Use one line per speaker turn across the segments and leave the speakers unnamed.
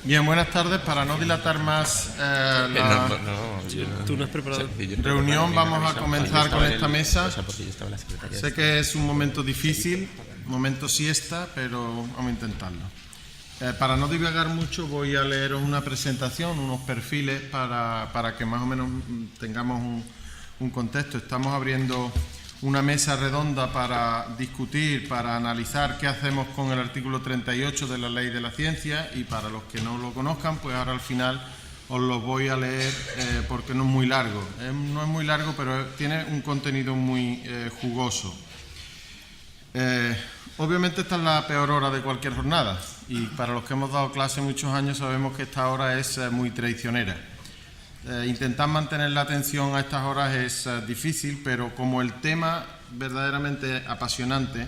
Bien, buenas tardes. Para no dilatar más la reunión, vamos a comenzar con esta mesa. Sé que es un momento difícil, momento siesta, pero vamos a intentarlo. Para no divagar mucho, voy a leeros una presentación, unos perfiles para que más o menos tengamos un contexto. Estamos abriendo una mesa redonda para discutir, para analizar qué hacemos con el artículo 38 de la Ley de la Ciencia, y para los que no lo conozcan, pues ahora al final os lo voy a leer porque no es muy largo. No es muy largo, pero tiene un contenido muy jugoso. Obviamente esta es la peor hora de cualquier jornada, y para los que hemos dado clase muchos años sabemos que esta hora es muy traicionera. Intentar mantener la atención a estas horas es difícil, pero como el tema verdaderamente apasionante,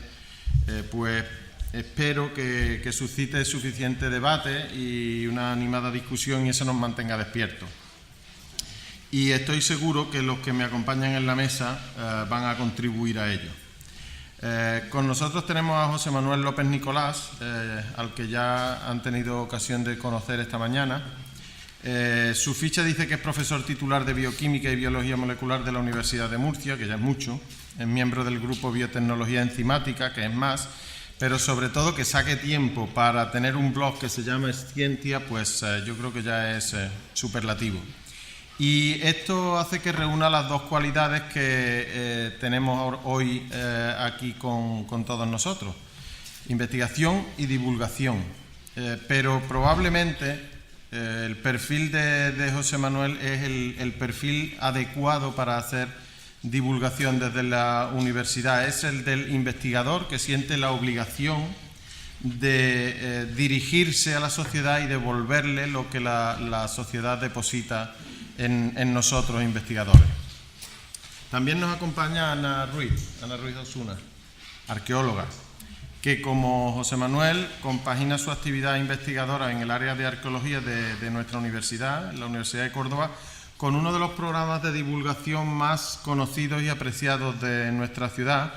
pues espero que suscite suficiente debate y una animada discusión, y eso nos mantenga despiertos. Y estoy seguro que los que me acompañan en la mesa van a contribuir a ello. Con nosotros tenemos a José Manuel López Nicolás, al que ya han tenido ocasión de conocer esta mañana. Su ficha dice que es profesor titular de Bioquímica y Biología Molecular de la Universidad de Murcia, que ya es mucho. Es miembro del grupo Biotecnología Enzimática, que es más, pero sobre todo que saque tiempo para tener un blog que se llama Scientia, pues yo creo que ya es superlativo. Y esto hace que reúna las dos cualidades que tenemos hoy aquí con todos nosotros: investigación y divulgación. Pero probablemente el perfil de José Manuel es el perfil adecuado para hacer divulgación desde la universidad. Es el del investigador que siente la obligación de dirigirse a la sociedad y devolverle lo que la sociedad deposita en nosotros, investigadores. También nos acompaña Ana Ruiz Osuna, arqueóloga, que como José Manuel compagina su actividad investigadora en el área de arqueología de nuestra universidad, la Universidad de Córdoba, con uno de los programas de divulgación más conocidos y apreciados de nuestra ciudad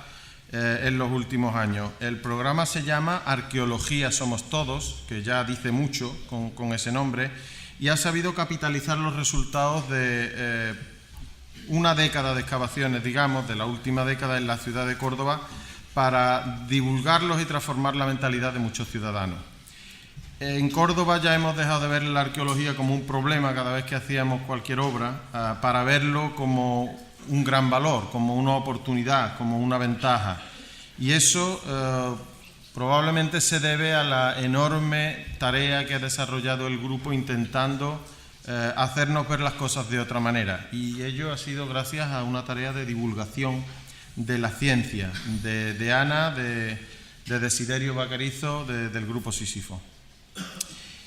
en los últimos años. El programa se llama Arqueología Somos Todos, que ya dice mucho con ese nombre, y ha sabido capitalizar los resultados de una década de excavaciones, digamos, de la última década en la ciudad de Córdoba, para divulgarlos y transformar la mentalidad de muchos ciudadanos. En Córdoba ya hemos dejado de ver la arqueología como un problema cada vez que hacíamos cualquier obra, para verlo como un gran valor, como una oportunidad, como una ventaja. Y eso probablemente se debe a la enorme tarea que ha desarrollado el grupo intentando hacernos ver las cosas de otra manera. Y ello ha sido gracias a una tarea de divulgación de la ciencia, de Ana, de Desiderio Vaquerizo, del grupo Sísifo.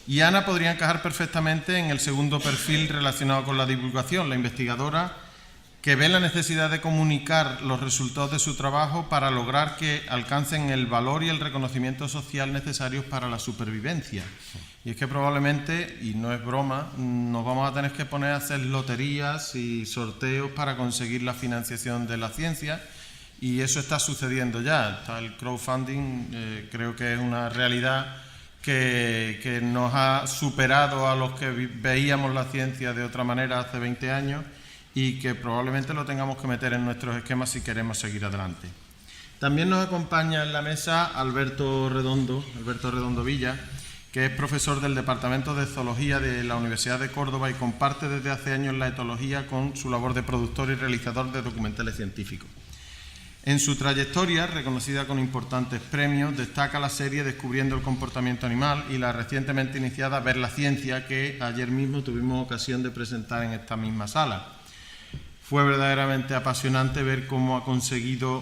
Y Ana podría encajar perfectamente en el segundo perfil relacionado con la divulgación, la investigadora que ve la necesidad de comunicar los resultados de su trabajo para lograr que alcancen el valor y el reconocimiento social necesarios para la supervivencia. Y es que probablemente, y no es broma, nos vamos a tener que poner a hacer loterías y sorteos para conseguir la financiación de la ciencia, y eso está sucediendo ya. El crowdfunding creo que es una realidad que nos ha superado a los que veíamos la ciencia de otra manera hace 20 años, y que probablemente lo tengamos que meter en nuestros esquemas si queremos seguir adelante. También nos acompaña en la mesa Alberto Redondo Villa, que es profesor del Departamento de Zoología de la Universidad de Córdoba y comparte desde hace años la etología con su labor de productor y realizador de documentales científicos. En su trayectoria, reconocida con importantes premios, destaca la serie Descubriendo el comportamiento animal y la recientemente iniciada Ver la ciencia, que ayer mismo tuvimos ocasión de presentar en esta misma sala. Fue verdaderamente apasionante ver cómo ha conseguido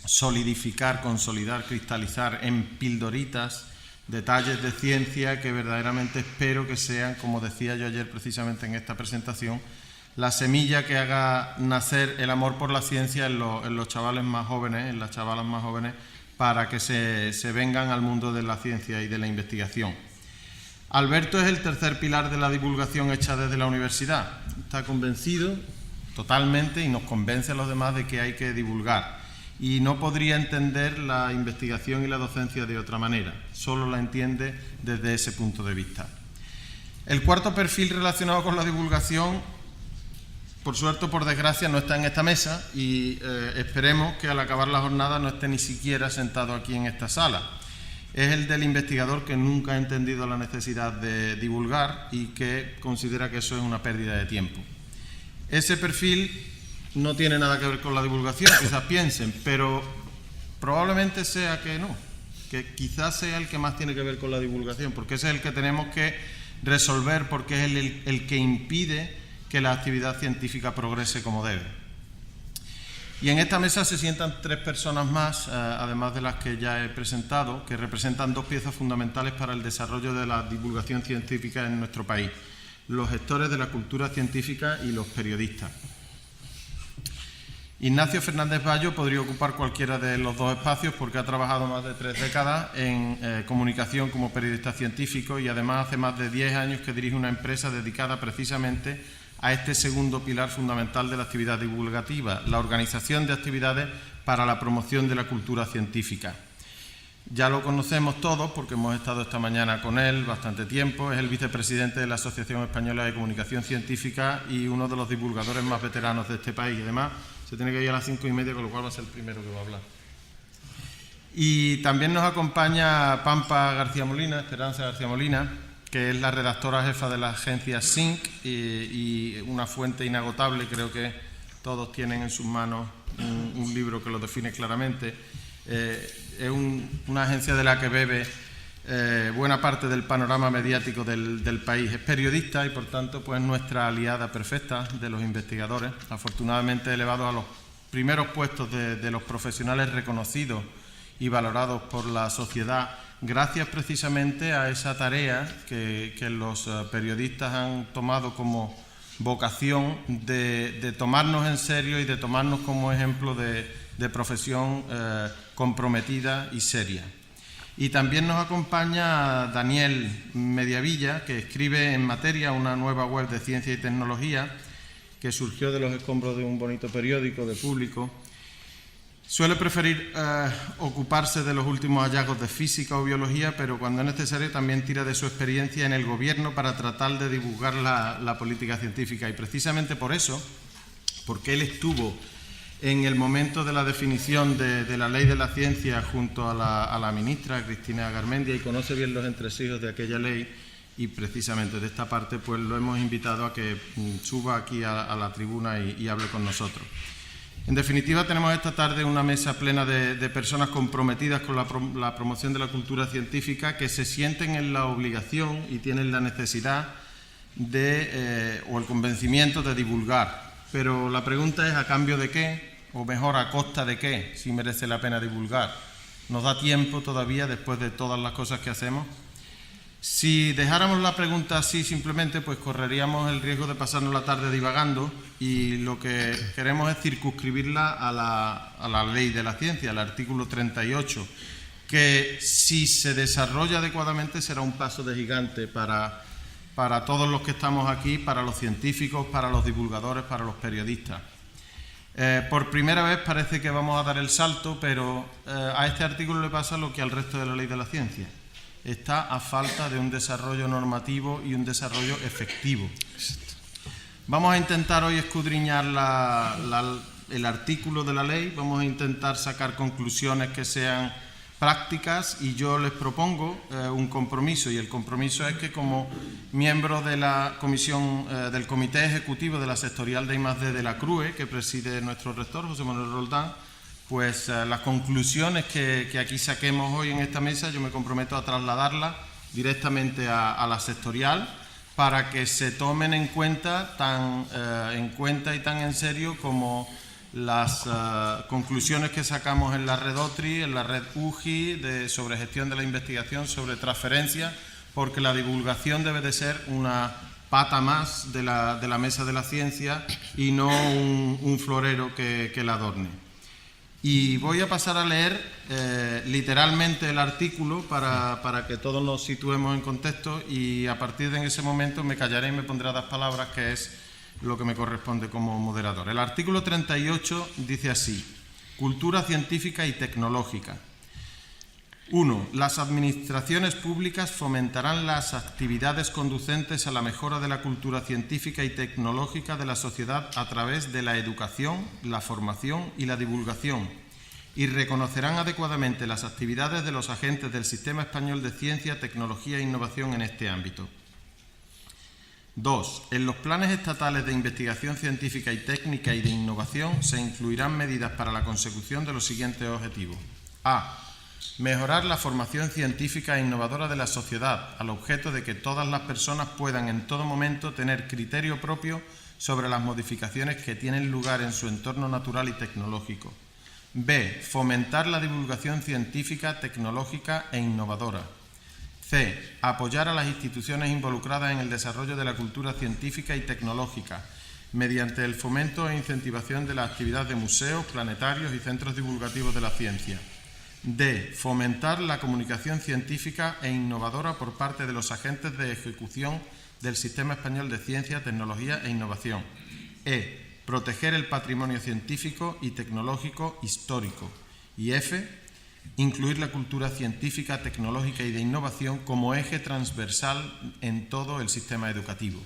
solidificar, consolidar, cristalizar en pildoritas detalles de ciencia que verdaderamente espero que sean, como decía yo ayer precisamente en esta presentación, la semilla que haga nacer el amor por la ciencia en los chavales más jóvenes, en las chavalas más jóvenes, para que se vengan al mundo de la ciencia y de la investigación. Alberto es el tercer pilar de la divulgación hecha desde la universidad. Está convencido totalmente, y nos convence a los demás, de que hay que divulgar. y no podría entender la investigación y la docencia de otra manera, solo la entiende desde ese punto de vista. El cuarto perfil relacionado con la divulgación, por suerte o por desgracia, no está en esta mesa y esperemos que al acabar la jornada no esté ni siquiera sentado aquí en esta sala. Es el del investigador que nunca ha entendido la necesidad de divulgar y que considera que eso es una pérdida de tiempo. Ese perfil no tiene nada que ver con la divulgación, quizás piensen, pero probablemente sea que no, que quizás sea el que más tiene que ver con la divulgación, porque ese es el que tenemos que resolver, porque es el que impide que la actividad científica progrese como debe. Y en esta mesa se sientan 3 personas más, además de las que ya he presentado, que representan 2 piezas fundamentales para el desarrollo de la divulgación científica en nuestro país: los gestores de la cultura científica y los periodistas. Ignacio Fernández Bayo podría ocupar cualquiera de los 2 espacios porque ha trabajado más de 3 décadas en comunicación como periodista científico y además hace más de 10 años que dirige una empresa dedicada precisamente a este segundo pilar fundamental de la actividad divulgativa, la organización de actividades para la promoción de la cultura científica. Ya lo conocemos todos porque hemos estado esta mañana con él bastante tiempo. Es el vicepresidente de la Asociación Española de Comunicación Científica y uno de los divulgadores más veteranos de este país. Además, se tiene que ir a las 5:30, con lo cual va a ser el primero que va a hablar. Y también nos acompaña Pampa García Molina, Esperanza García Molina, que es la redactora jefa de la agencia SYNC y una fuente inagotable. Creo que todos tienen en sus manos un libro que lo define claramente. Es una agencia de la que bebe buena parte del panorama mediático del país. Es periodista y, por tanto, pues nuestra aliada perfecta de los investigadores, afortunadamente elevados a los primeros puestos de los profesionales reconocidos y valorados por la sociedad, gracias precisamente a esa tarea que los periodistas han tomado como vocación de tomarnos en serio y de tomarnos como ejemplo de profesión comprometida y seria. Y también nos acompaña Daniel Mediavilla, que escribe en Materia, una nueva web de ciencia y tecnología que surgió de los escombros de un bonito periódico de Público. Suele preferir ocuparse de los últimos hallazgos de física o biología, pero cuando es necesario también tira de su experiencia en el gobierno para tratar de divulgar la política científica. Y precisamente por eso, porque él estuvo en el momento de la definición de la ley de la ciencia junto a la ministra Cristina Garmendia y conoce bien los entresijos de aquella ley, y precisamente de esta parte pues lo hemos invitado a que suba aquí a la tribuna y hable con nosotros. En definitiva, tenemos esta tarde una mesa plena de personas comprometidas con la promoción de la cultura científica, que se sienten en la obligación y tienen la necesidad o el convencimiento de divulgar. Pero la pregunta es: ¿a cambio de qué? O mejor, ¿a costa de qué? Si merece la pena divulgar. ¿Nos da tiempo todavía después de todas las cosas que hacemos? Si dejáramos la pregunta así simplemente, pues correríamos el riesgo de pasarnos la tarde divagando, y lo que queremos es circunscribirla a la ley de la ciencia, al artículo 38, que si se desarrolla adecuadamente será un paso de gigante para todos los que estamos aquí, para los científicos, para los divulgadores, para los periodistas. Por primera vez parece que vamos a dar el salto, pero a este artículo le pasa lo que al resto de la ley de la ciencia. Está a falta de un desarrollo normativo y un desarrollo efectivo. Vamos a intentar hoy escudriñar el artículo de la ley, vamos a intentar sacar conclusiones que sean prácticas, y yo les propongo un compromiso, y el compromiso es que, como miembro de la comisión del Comité Ejecutivo de la Sectorial de I+D de la CRUE, que preside nuestro rector, José Manuel Roldán, pues las conclusiones que aquí saquemos hoy en esta mesa, yo me comprometo a trasladarlas directamente a la sectorial para que se tomen en cuenta y tan en serio como las conclusiones que sacamos en la red OTRI, en la red UGI, sobre gestión de la investigación, sobre transferencia, porque la divulgación debe de ser una pata más de la mesa de la ciencia y no un florero que la adorne. Y voy a pasar a leer literalmente el artículo para que todos nos situemos en contexto, y a partir de ese momento me callaré y me pondré a dar palabras, que es lo que me corresponde como moderador. El artículo 38 dice así: Cultura científica y tecnológica. 1. Las administraciones públicas fomentarán las actividades conducentes a la mejora de la cultura científica y tecnológica de la sociedad a través de la educación, la formación y la divulgación, y reconocerán adecuadamente las actividades de los agentes del Sistema Español de Ciencia, Tecnología e Innovación en este ámbito. 2. En los planes estatales de investigación científica y técnica y de innovación se incluirán medidas para la consecución de los siguientes objetivos. A. Mejorar la formación científica e innovadora de la sociedad, al objeto de que todas las personas puedan en todo momento tener criterio propio sobre las modificaciones que tienen lugar en su entorno natural y tecnológico. B. Fomentar la divulgación científica, tecnológica e innovadora. C. Apoyar a las instituciones involucradas en el desarrollo de la cultura científica y tecnológica, mediante el fomento e incentivación de la actividad de museos, planetarios y centros divulgativos de la ciencia. D. Fomentar la comunicación científica e innovadora por parte de los agentes de ejecución del Sistema Español de Ciencia, Tecnología e Innovación. E. Proteger el patrimonio científico y tecnológico histórico. Y F. Incluir la cultura científica, tecnológica y de innovación como eje transversal en todo el sistema educativo.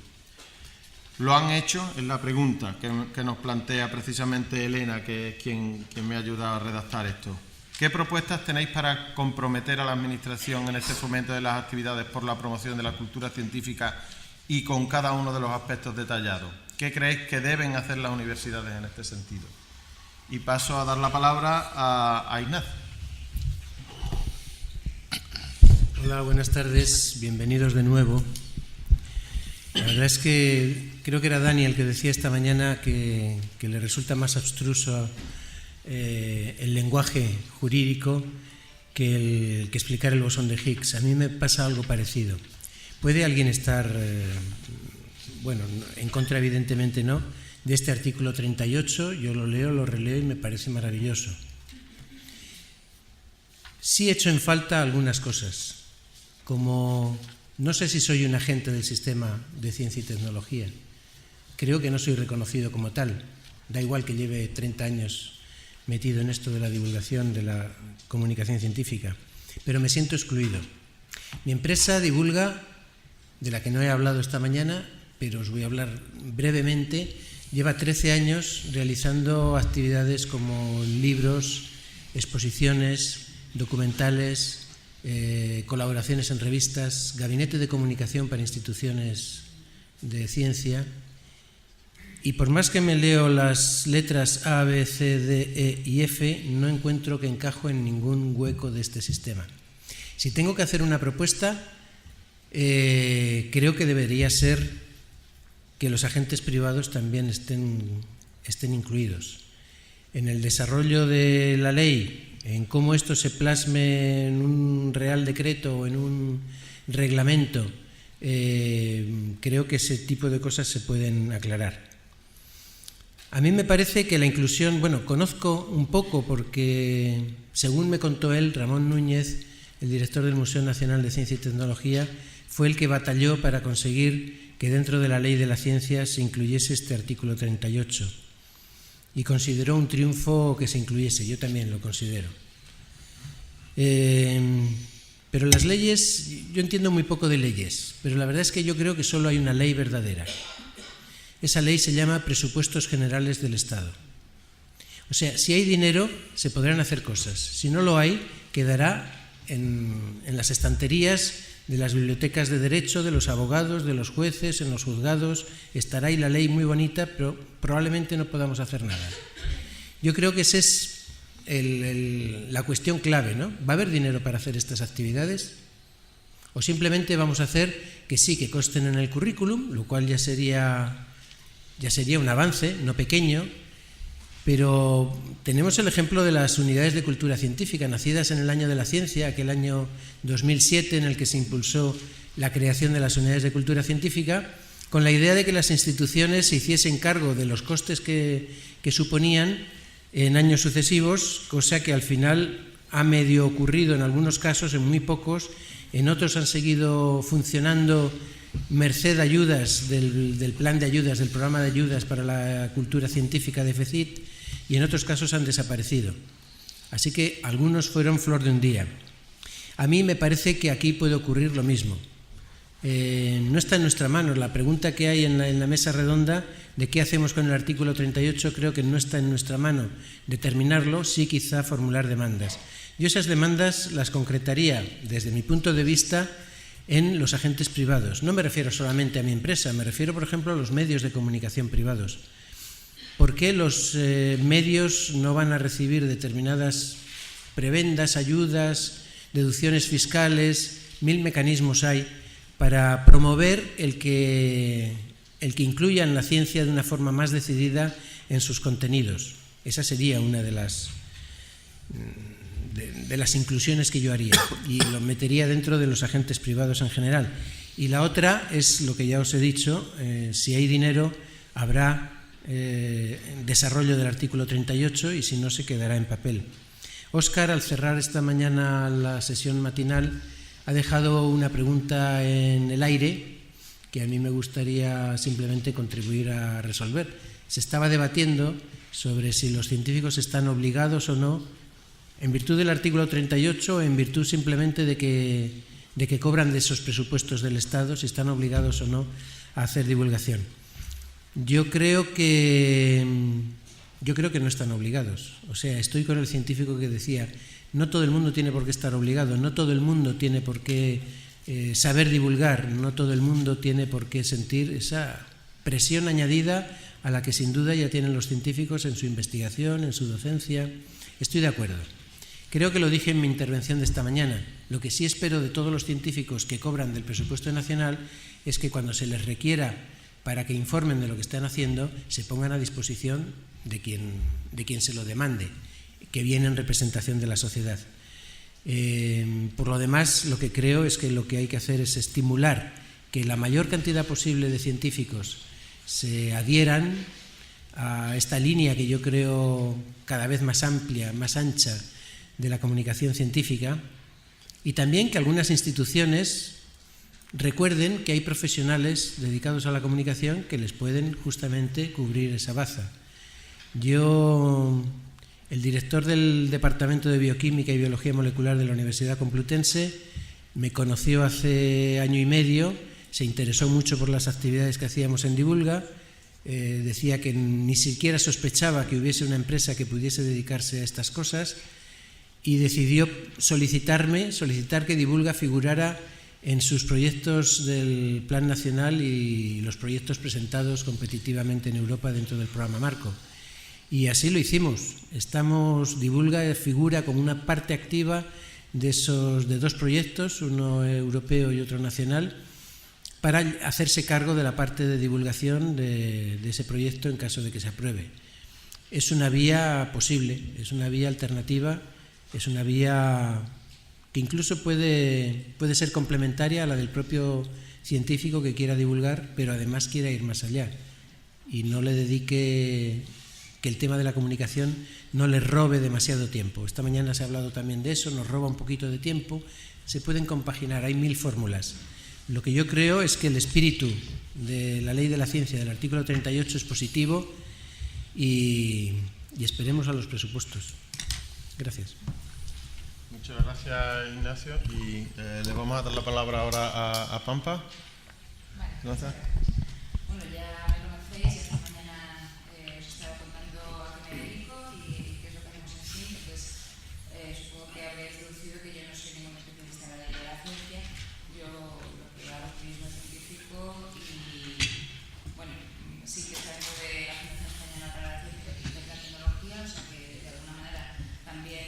Lo han hecho en la pregunta que nos plantea precisamente Elena, que es quien me ha ayudado a redactar esto. ¿Qué propuestas tenéis para comprometer a la Administración en este fomento de las actividades por la promoción de la cultura científica y con cada uno de los aspectos detallados? ¿Qué creéis que deben hacer las universidades en este sentido? Y paso a dar la palabra a Ignacio.
Hola, buenas tardes, bienvenidos de nuevo. La verdad es que creo que era Dani el que decía esta mañana que le resulta más abstruso el lenguaje jurídico que explicar el bosón de Higgs. A mí me pasa algo parecido. ¿Puede alguien estar, en contra evidentemente no, de este artículo 38? Yo lo leo, lo releo y me parece maravilloso. Sí echo en falta algunas cosas, como no sé si soy un agente del sistema de ciencia y tecnología. Creo que no soy reconocido como tal. Da igual que lleve 30 años metido en esto de la divulgación de la comunicación científica, pero me siento excluido. Mi empresa divulga, de la que no he hablado esta mañana, pero os voy a hablar brevemente, lleva 13 años realizando actividades como libros, exposiciones, documentales, colaboraciones en revistas, gabinete de comunicación para instituciones de ciencia. Y por más que me leo las letras A, B, C, D, E y F, no encuentro que encajo en ningún hueco de este sistema. Si tengo que hacer una propuesta, creo que debería ser que los agentes privados también estén incluidos. En el desarrollo de la ley, en cómo esto se plasme en un real decreto o en un reglamento, creo que ese tipo de cosas se pueden aclarar. A mí me parece que la inclusión, conozco un poco porque, según me contó él, Ramón Núñez, el director del Museo Nacional de Ciencia y Tecnología, fue el que batalló para conseguir que dentro de la Ley de la Ciencia se incluyese este artículo 38 y consideró un triunfo que se incluyese. Yo también lo considero. Pero las leyes, yo entiendo muy poco de leyes, pero la verdad es que yo creo que solo hay una ley verdadera. Esa ley se llama Presupuestos Generales del Estado. O sea, si hay dinero, se podrán hacer cosas. Si no lo hay, quedará en las estanterías de las bibliotecas de derecho, de los abogados, de los jueces, en los juzgados. Estará ahí la ley muy bonita, pero probablemente no podamos hacer nada. Yo creo que esa es la cuestión clave, ¿no? ¿Va a haber dinero para hacer estas actividades? ¿O simplemente vamos a hacer que sí, que consten en el currículum, lo cual ya sería un avance, no pequeño, pero tenemos el ejemplo de las unidades de cultura científica, nacidas en el año de la ciencia, aquel año 2007 en el que se impulsó la creación de las unidades de cultura científica, con la idea de que las instituciones se hiciesen cargo de los costes que suponían en años sucesivos, cosa que al final ha medio ocurrido en algunos casos, en muy pocos, en otros han seguido funcionando merced ayudas del plan de ayudas, del programa de ayudas para la cultura científica de FECIT, y en otros casos han desaparecido. Así que algunos fueron flor de un día. A mí me parece que aquí puede ocurrir lo mismo. No está en nuestra mano. La pregunta que hay en la mesa redonda de qué hacemos con el artículo 38 creo que no está en nuestra mano determinarlo, sí quizá formular demandas. Yo esas demandas las concretaría desde mi punto de vista en los agentes privados. No me refiero solamente a mi empresa, me refiero, por ejemplo, a los medios de comunicación privados. ¿Por qué los medios no van a recibir determinadas prebendas, ayudas, deducciones fiscales? 1000 mecanismos hay para promover el que incluyan la ciencia de una forma más decidida en sus contenidos. Esa sería una de las inclusiones que yo haría y lo metería dentro de los agentes privados en general. Y la otra es lo que ya os he dicho, si hay dinero habrá desarrollo del artículo 38 y si no se quedará en papel. Óscar, al cerrar esta mañana la sesión matinal, ha dejado una pregunta en el aire que a mí me gustaría simplemente contribuir a resolver. Se estaba debatiendo sobre si los científicos están obligados o no, en virtud del artículo 38 o en virtud simplemente de que cobran de esos presupuestos del Estado, si están obligados o no a hacer divulgación. Yo creo que no están obligados. O sea, estoy con el científico que decía, no todo el mundo tiene por qué estar obligado, no todo el mundo tiene por qué saber divulgar, no todo el mundo tiene por qué sentir esa presión añadida a la que sin duda ya tienen los científicos en su investigación, en su docencia. Estoy de acuerdo. Creo que lo dije en mi intervención de esta mañana. Lo que sí espero de todos los científicos que cobran del presupuesto nacional es que cuando se les requiera para que informen de lo que están haciendo, se pongan a disposición de quien se lo demande, que viene en representación de la sociedad. Por lo demás, lo que creo es que lo que hay que hacer es estimular que la mayor cantidad posible de científicos se adhieran a esta línea que yo creo cada vez más amplia, más ancha de la comunicación científica, y también que algunas instituciones recuerden que hay profesionales dedicados a la comunicación que les pueden justamente cubrir esa baza. El director del Departamento de Bioquímica y Biología Molecular de la Universidad Complutense me conoció hace año y medio, se interesó mucho por las actividades que hacíamos en Divulga, decía que ni siquiera sospechaba que hubiese una empresa que pudiese dedicarse a estas cosas y decidió solicitar que Divulga figurara en sus proyectos del Plan Nacional y los proyectos presentados competitivamente en Europa dentro del programa Marco. Y así lo hicimos. Divulga figura como una parte activa de 2 proyectos, uno europeo y otro nacional, para hacerse cargo de la parte de divulgación de ese proyecto en caso de que se apruebe. Es una vía posible, es una vía alternativa, es una vía que incluso puede ser complementaria a la del propio científico que quiera divulgar, pero además quiera ir más allá y no le dedique, que el tema de la comunicación no le robe demasiado tiempo. Esta mañana se ha hablado también de eso, nos roba un poquito de tiempo, se pueden compaginar, hay 1000 fórmulas. Lo que yo creo es que el espíritu de la Ley de la Ciencia del artículo 38 es positivo y esperemos a los presupuestos. Gracias.
Muchas gracias, Ignacio. Y le vamos a dar la palabra ahora a Pampa.
Vale. Bueno, ya me conocéis, esta mañana os estaba contando a qué me dedico y qué es lo que hacemos en sí. Entonces, supongo que habréis deducido que yo no soy ningún especialista en la ley de la ciencia. Yo lo que hago es periodismo científico y, bueno, sí que está dentro de la Fundación Española para la Ciencia y la Tecnología, o sea que de alguna manera también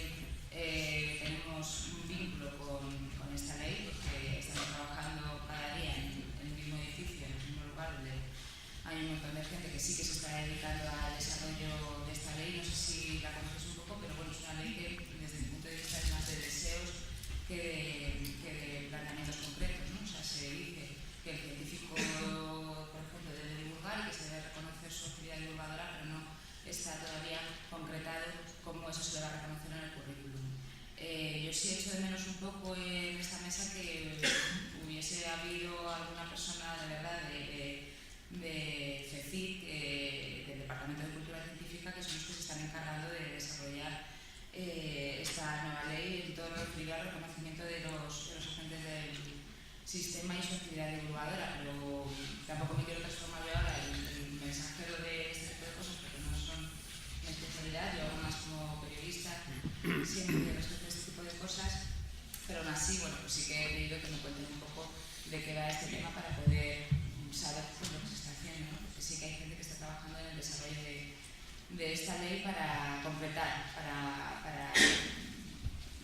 tenemos un vínculo con esta ley porque estamos trabajando cada día en el mismo edificio, en el mismo lugar donde hay un montón de gente que sí que se está dedicando al desarrollo de esta ley. No sé si la conoces un poco, pero bueno, es una ley que desde mi punto de vista es más de deseos que de planteamientos concretos, ¿no? O sea, se dice que el científico, por ejemplo, debe divulgar y que se debe reconocer su actividad divulgadora, pero no está todavía concretado cómo eso se le va a reconocer en el currículum. Yo sí echo de menos un poco en esta mesa que hubiese habido alguna persona de verdad de CECIC, del Departamento de Cultura Científica, que son los que se están encargando de desarrollar esta nueva ley en todo lo referido al reconocimiento de los agentes del sistema y su actividad divulgadora, pero tampoco me quiero transformar yo ahora en el mensajero de este tipo de cosas porque no son mi especialidad, yo hago más como periodista siempre respecto a este tipo de cosas, pero aún así, bueno, pues sí que he pedido que me cuenten un poco de qué va este tema para poder saber lo que se está haciendo, ¿no? Porque sí que hay gente que está trabajando en el desarrollo de esta ley para completar, para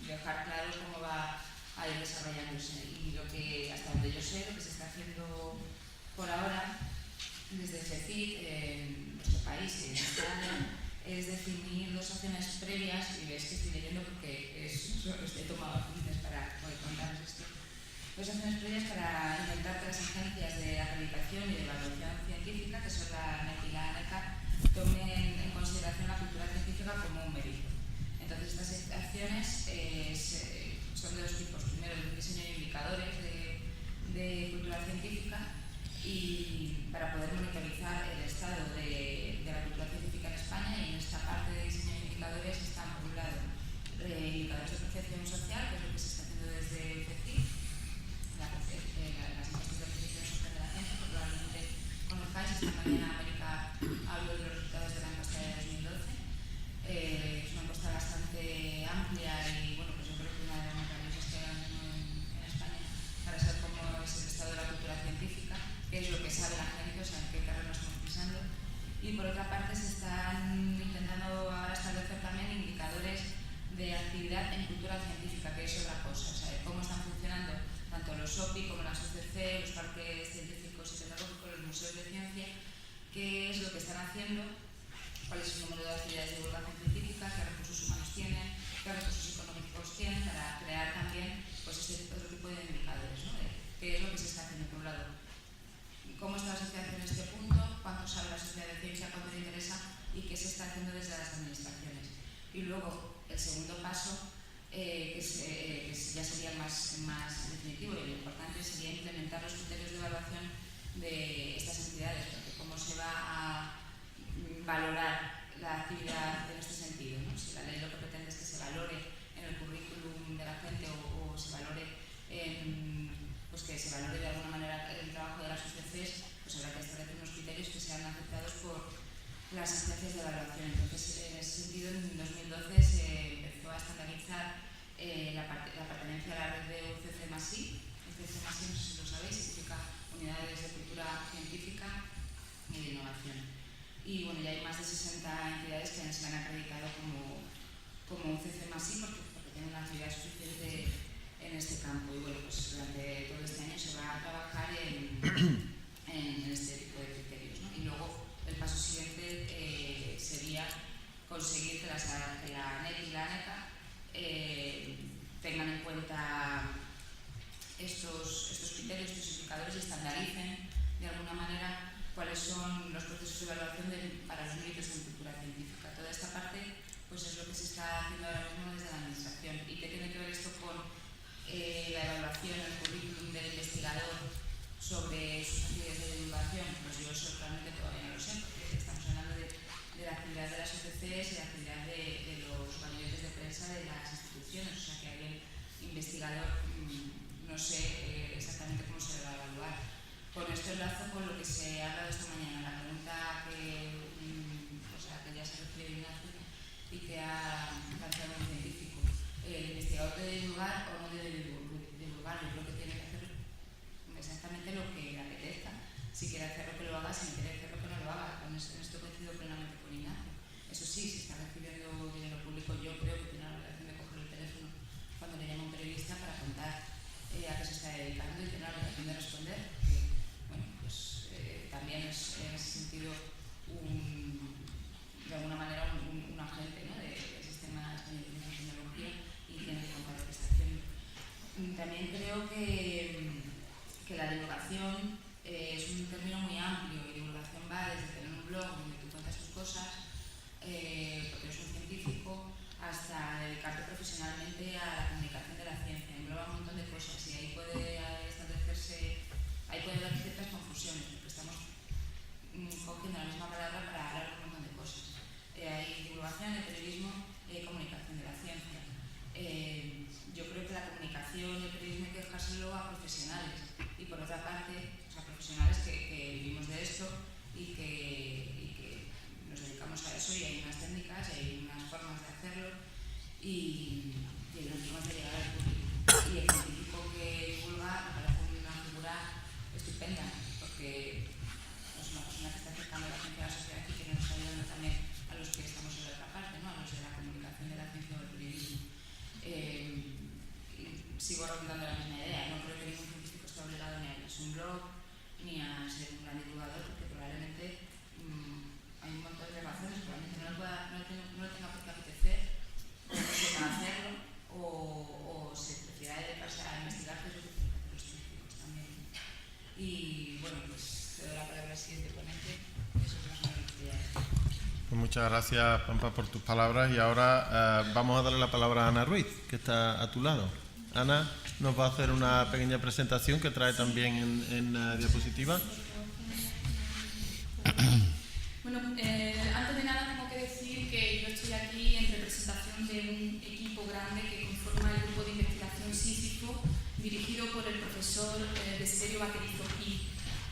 dejar claro cómo va a ir desarrollándose. Y lo que, hasta donde yo sé, lo que se está haciendo por ahora desde CECIC en nuestro país y en España es definir dos acciones previas, y ves que estoy leyendo porque he tomado apuntes para poder contaros esto. Dos acciones previas para intentar que las agencias de acreditación y de evaluación científica, que son la ANEC y la ANECA, tomen en consideración la cultura científica como un mérito. Entonces, estas acciones son de dos tipos. Primero, el diseño de indicadores de cultura científica y para poder monitorizar el estado de la cultura científica en España, y en esta parte de diseño de indicadores están, por un lado, indicadores de percepción social, que es lo que se está haciendo desde CECIC, las encuestas de percepción social de la ciencia, que probablemente conozcáis. Esta mañana América habló de los resultados de la encuesta de 2012. Es una encuesta bastante amplia y, bueno, pues yo creo que una de las más valiosas que hay en España para saber cómo es el estado de la cultura científica, qué es lo que sabe la gente, o sea, en qué terreno estamos pisando. Y por otra parte se están intentando ahora establecer también indicadores de actividad en cultura científica, que es otra cosa, o sea, cómo están funcionando tanto los OPI como las UCC, los parques científicos y tecnológicos, los museos de ciencia, qué es lo que están haciendo, cuál es el número de actividades de divulgación científica, qué recursos humanos tienen, qué recursos económicos tienen, para crear también pues, otro tipo de indicadores, ¿no? De qué es lo que se está haciendo por un lado, cómo está la sociedad en este punto, cuánto sabe la sociedad de ciencia, cuánto le interesa y qué se está haciendo desde las administraciones. Y luego, el segundo paso, que ya sería más definitivo y lo importante sería implementar los criterios de evaluación de estas entidades, porque cómo se va a valorar la actividad en este sentido, ¿no? Si la ley lo que pretende es que se valore en el currículum de la gente o se valore pues que se valore de alguna manera el trabajo de las UCCs, pues habrá que establecer unos criterios que sean aceptados por las agencias de evaluación. Entonces, en ese sentido, en 2012 se empezó a estandarizar la pertenencia a la red de UCC+I. UCC+I, no sé si lo sabéis, significa Unidades de Cultura Científica y de Innovación. Y bueno, ya hay más de 60 entidades que se han acreditado como UCC+I porque tienen una actividad suficiente en este campo. Y bueno, pues durante todo este año se va a trabajar en este tipo de criterios, ¿no? Y luego el paso siguiente sería conseguir que la ANEC y la ANECA tengan en cuenta estos criterios, estos indicadores y estandaricen de alguna manera cuáles son los procesos de evaluación para los méritos en cultura científica. Toda esta parte pues es lo que se está haciendo ahora mismo desde la administración. ¿Y qué tiene que ver esto con la evaluación, el currículum del investigador sobre sus actividades de divulgación? Pues yo eso realmente todavía no lo sé, porque estamos hablando de la actividad de las OCCs y la actividad de los gabinetes de prensa de las instituciones, o sea que alguien investigador no sé exactamente cómo se va a evaluar. Con esto enlazo con lo que se ha hablado esta mañana, la pregunta que ya se refiere a Ignacio y que ha planteado un científico. ¿El investigador debe divulgar o no debe divulgar? Yo creo que tiene que hacer exactamente lo que le apetezca. Si quiere hacerlo, que lo haga; si no quiere hacerlo, que no lo haga. En esto coincido plenamente con Ignacio. Eso sí, si está recibiendo dinero público, yo creo que tiene la obligación de coger el teléfono cuando le llama un periodista para contar a qué se está dedicando y tiene la obligación de responder. Bueno, pues también es en ese sentido de alguna manera un agente, ¿no? del sistema español de tecnología y tiene que contar lo que está haciendo. También creo que la divulgación es un término muy amplio, y divulgación va desde tener un blog donde tú cuentas tus cosas, porque eres un científico, hasta dedicarte profesionalmente a la comunicación de la ciencia. Engloba un montón de cosas y ahí puede establecerse, ahí puede haber ciertas confusiones, porque estamos cogiendo la misma palabra para hablar de un montón de cosas. Hay divulgación, el periodismo, comunicación de la ciencia. Yo creo que la comunicación y el periodismo hay que dejárselo a profesionales. Y por otra parte, o sea, profesionales que vivimos de esto y que nos dedicamos a eso, y hay unas técnicas y hay unas formas de hacerlo y hay unas formas de llegar al público. Y el científico que divulga me parece una figura estupenda, porque es una persona que está acercando la ciencia a la sociedad y que nos está ayudando también a los que estamos en la otra parte, ¿no? A los de la comunicación de la ciencia o del periodismo. Sigo rondando la misma idea. No creo que ningún científico esté obligado ni a abrirse un blog ni a ser un gran divulgador, porque probablemente hay un montón de razones, probablemente no le tenga por qué apetecer, o no sepa hacerlo, o se prefiera dedicarse a investigar, que es lo que tienen que hacer los científicos también. Y bueno, pues te doy la palabra al siguiente ponente. Eso es más o menos lo que quería decir.
Pues muchas gracias, Pampa, por tus palabras, y ahora vamos a darle la palabra a Ana Ruiz, que está a tu lado. Ana nos va a hacer una pequeña presentación que trae también en diapositiva.
Bueno, antes de nada tengo que decir que yo estoy aquí en representación de un equipo grande que conforma el grupo de investigación Sísifo, dirigido por el profesor Desiderio Vaquerizo Gil.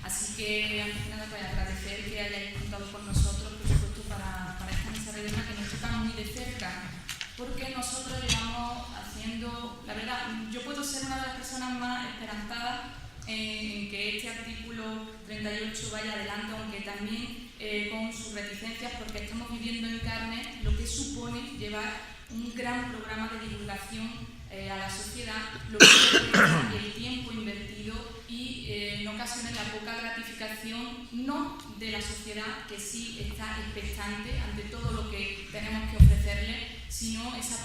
Así que, antes de nada, voy a agradecer que hayáis contado con nosotros, por supuesto, para esta mesa redonda que nos toca muy de cerca, porque nosotros llevamos haciendo, la verdad, yo puedo ser una de las personas más esperanzadas en que este artículo 38 vaya adelante, aunque también con sus reticencias, porque estamos viviendo en carne lo que supone llevar un gran programa de divulgación a la sociedad, lo que es el tiempo invertido y en ocasiones la poca gratificación, no de la sociedad, que sí está expectante ante todo lo que tenemos que ofrecerle, sino ese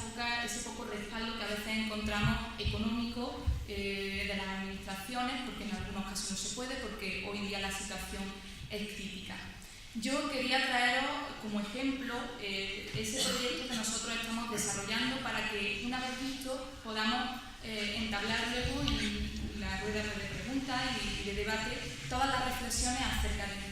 poco respaldo que a veces encontramos económico de las administraciones, porque en algunos casos no se puede, porque hoy día la situación es crítica. Yo quería traeros como ejemplo ese proyecto que nosotros estamos desarrollando para que, una vez visto, podamos entablar luego en la rueda de preguntas y de debate todas las reflexiones acerca de mí.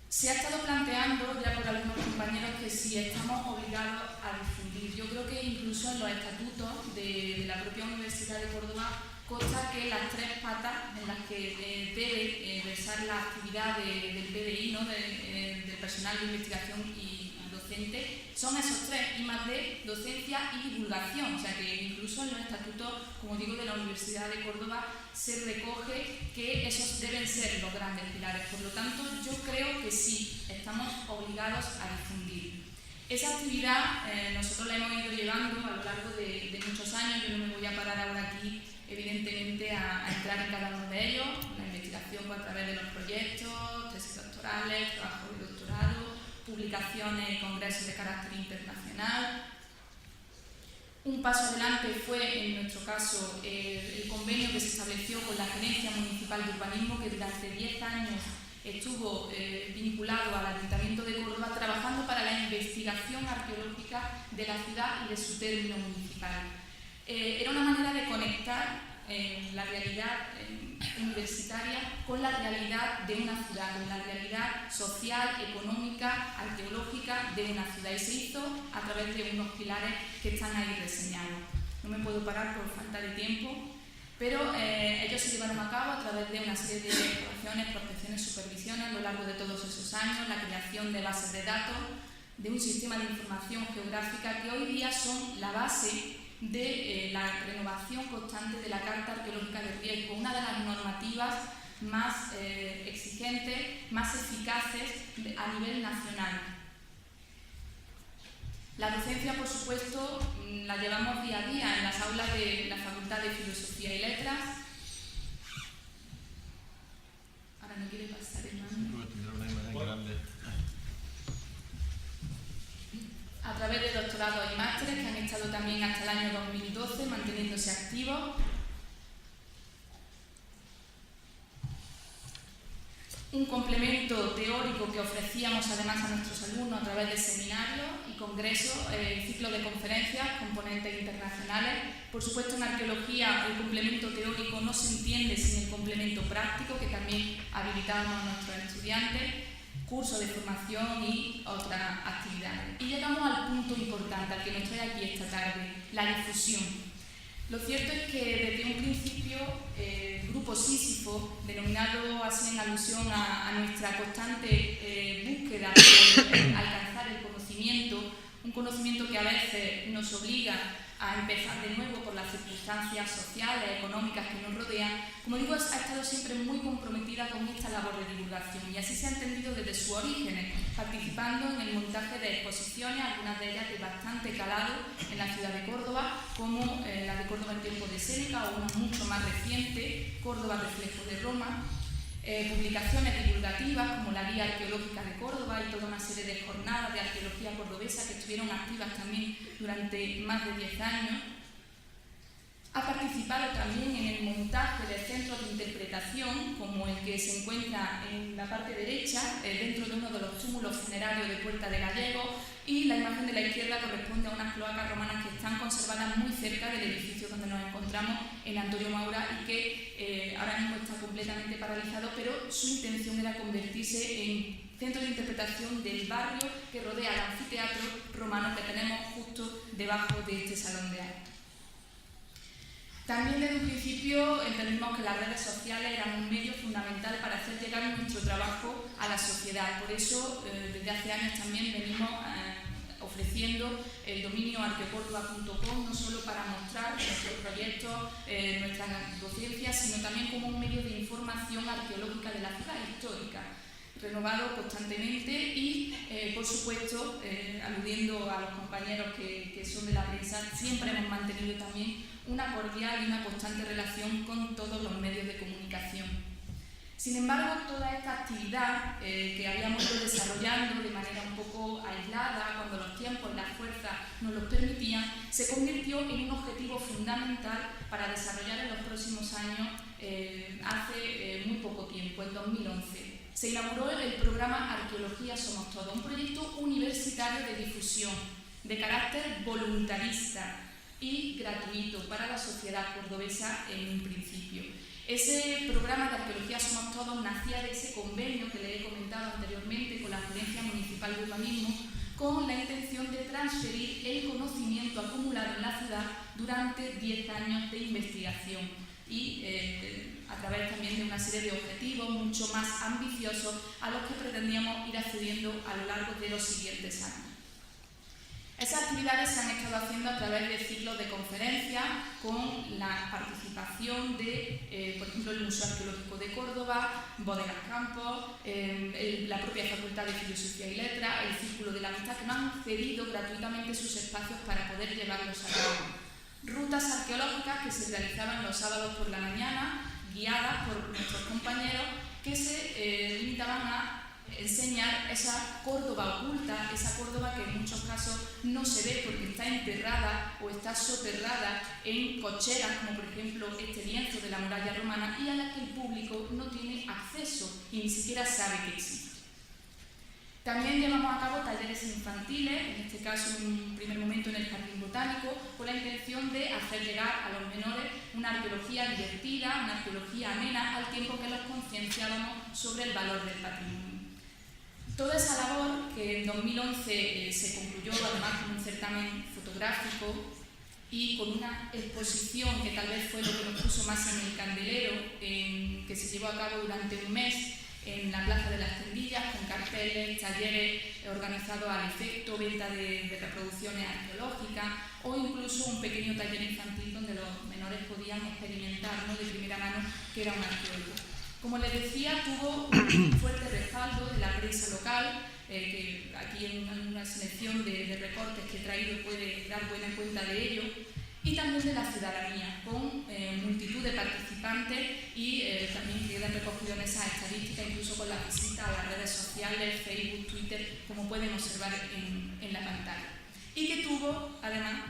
Se ha estado planteando ya por algunos compañeros que si estamos obligados a difundir. Yo creo que incluso en los estatutos de la propia Universidad de Córdoba consta que las tres patas en las que debe versar la actividad del PDI, ¿no? del personal de investigación y docente, son esos tres, I+D, docencia y divulgación. O sea que incluso en los estatutos, como digo, de la Universidad de Córdoba se recoge que esos deben ser los grandes pilares. Por lo tanto, yo creo que sí, estamos obligados a difundir. Esa actividad nosotros la hemos ido llevando a lo largo de muchos años. Yo no me voy a parar ahora aquí, evidentemente, a entrar en cada uno de ellos. La investigación a través de los proyectos, tesis doctorales, trabajos de doctorado, publicaciones y congresos de carácter internacional. Un paso adelante fue, en nuestro caso, el convenio que se estableció con la Gerencia Municipal de Urbanismo, que durante 10 años estuvo vinculado al Ayuntamiento de Córdoba, trabajando para la investigación arqueológica de la ciudad y de su término municipal. Era una manera de conectar la realidad universitaria con la realidad de una ciudad, con la realidad social, económica, arqueológica de una ciudad, y se hizo a través de unos pilares que están ahí reseñados. No me puedo parar por falta de tiempo, pero ellos se llevaron a cabo a través de una serie de evaluaciones, prospecciones, supervisiones a lo largo de todos esos años, la creación de bases de datos, de un sistema de información geográfica que hoy día son la base de la renovación constante de la Carta Arqueológica de Riesgo, una de las normativas más exigentes, más eficaces a nivel nacional. La docencia, por supuesto, la llevamos día a día en las aulas de la Facultad de Filosofía y Letras. Ahora no quiere pasar el mando. A través de doctorados y másteres que han estado también hasta el año 2012 manteniéndose activos. un complemento teórico que ofrecíamos además a nuestros alumnos a través de seminarios y congresos, ciclos de conferencias, componentes internacionales. Por supuesto, en arqueología el complemento teórico no se entiende sin el complemento práctico, que también habilitamos a nuestros estudiantes, cursos de formación y otras actividades. Y llegamos al punto importante, al que nos trae aquí esta tarde, la difusión. Lo cierto es que desde un principio el grupo Sísifo, denominado así en alusión a nuestra constante búsqueda de alcanzar el conocimiento, un conocimiento que a veces nos obliga a empezar de nuevo por las circunstancias sociales, económicas que nos rodean, como digo, ha estado siempre muy comprometida con esta labor de divulgación, y así se ha entendido desde sus orígenes, participando en el montaje de exposiciones, algunas de ellas de bastante calado en la ciudad de Córdoba, como la de Córdoba en tiempo de Séneca, o una mucho más reciente, Córdoba Reflejo de Roma, publicaciones divulgativas como la Guía Arqueológica de Córdoba y toda una serie de jornadas de arqueología cordobesa que estuvieron activas también durante más de 10 años. Ha participado también en el montaje de centros de interpretación, como el que se encuentra en la parte derecha, dentro de uno de los túmulos funerarios de Puerta de Gallegos, y la imagen de la izquierda corresponde a unas cloacas romanas que están conservadas muy cerca del edificio donde nos encontramos, en Antonio Maura, y que ahora mismo está completamente paralizado, pero su intención era convertirse en centro de interpretación del barrio que rodea el anfiteatro romano que tenemos justo debajo de este salón de actos. También desde un principio entendimos que las redes sociales eran un medio fundamental para hacer llegar nuestro trabajo a la sociedad. Por eso, desde hace años también venimos ofreciendo el dominio arqueocórdoba.com, no solo para mostrar nuestros proyectos, nuestras docencias, sino también como un medio de información arqueológica de la ciudad histórica, renovado constantemente y, por supuesto, aludiendo a los compañeros que son de la prensa, siempre hemos mantenido también una cordial y una constante relación con todos los medios de comunicación. Sin embargo, toda esta actividad que habíamos ido desarrollando de manera un poco aislada, cuando los tiempos y las fuerzas nos lo permitían, se convirtió en un objetivo fundamental para desarrollar en los próximos años, hace muy poco tiempo, en 2011. Se inauguró el programa Arqueología Somos Todos, un proyecto universitario de difusión, de carácter voluntarista y gratuito para la sociedad cordobesa en un principio. Ese programa de Arqueología Somos Todos nacía de ese convenio que le he comentado anteriormente con la Gerencia Municipal de Urbanismo, con la intención de transferir el conocimiento acumulado en la ciudad durante 10 años de investigación y a través también de una serie de objetivos mucho más ambiciosos a los que pretendíamos ir accediendo a lo largo de los siguientes años. Esas actividades se han estado haciendo a través de ciclos de conferencias con la participación de, por ejemplo, el Museo Arqueológico de Córdoba, Bodegas Campos, la propia Facultad de Filosofía y Letras, el Círculo de la Amistad, que nos han cedido gratuitamente sus espacios para poder llevarlos a cabo. Rutas arqueológicas que se realizaban los sábados por la mañana, guiadas por nuestros compañeros, que se limitaban a enseñar esa Córdoba oculta, esa Córdoba que en muchos casos no se ve porque está enterrada o está soterrada en cocheras, como por ejemplo este lienzo de la muralla romana, y a la que el público no tiene acceso y ni siquiera sabe que existe. También llevamos a cabo talleres infantiles, en este caso en un primer momento en el Jardín Botánico, con la intención de hacer llegar a los menores una arqueología divertida, una arqueología amena, al tiempo que los concienciábamos sobre el valor del patrimonio. Toda esa labor, que en 2011 se concluyó además con un certamen fotográfico y con una exposición que tal vez fue lo que nos puso más en el candelero, que se llevó a cabo durante un mes en la Plaza de las Tendillas, con carteles, talleres organizados al efecto, venta de reproducciones arqueológicas o incluso un pequeño taller infantil donde los menores podían experimentar, ¿no?, de primera mano que era un arqueólogo. Como les decía, tuvo un fuerte respaldo de la prensa local, que aquí en una selección de recortes que he traído puede dar buena cuenta de ello, y también de la ciudadanía, con multitud de participantes y también quedan recogidos en esas estadísticas, incluso con la visita a las redes sociales, Facebook, Twitter, como pueden observar en la pantalla. Y que tuvo además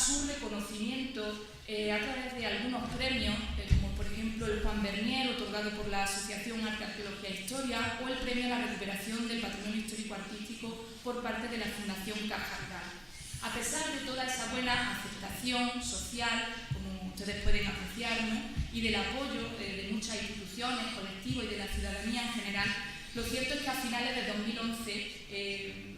su reconocimiento a través de algunos premios, como por ejemplo el Juan Esteban Bernier, otorgado por la Asociación Arte, Arqueología e Historia, o el premio a la recuperación del patrimonio histórico-artístico por parte de la Fundación Caja Rural. A pesar de toda esa buena aceptación social, como ustedes pueden apreciar, ¿no?, y del apoyo de muchas instituciones, colectivos y de la ciudadanía en general, lo cierto es que a finales de 2011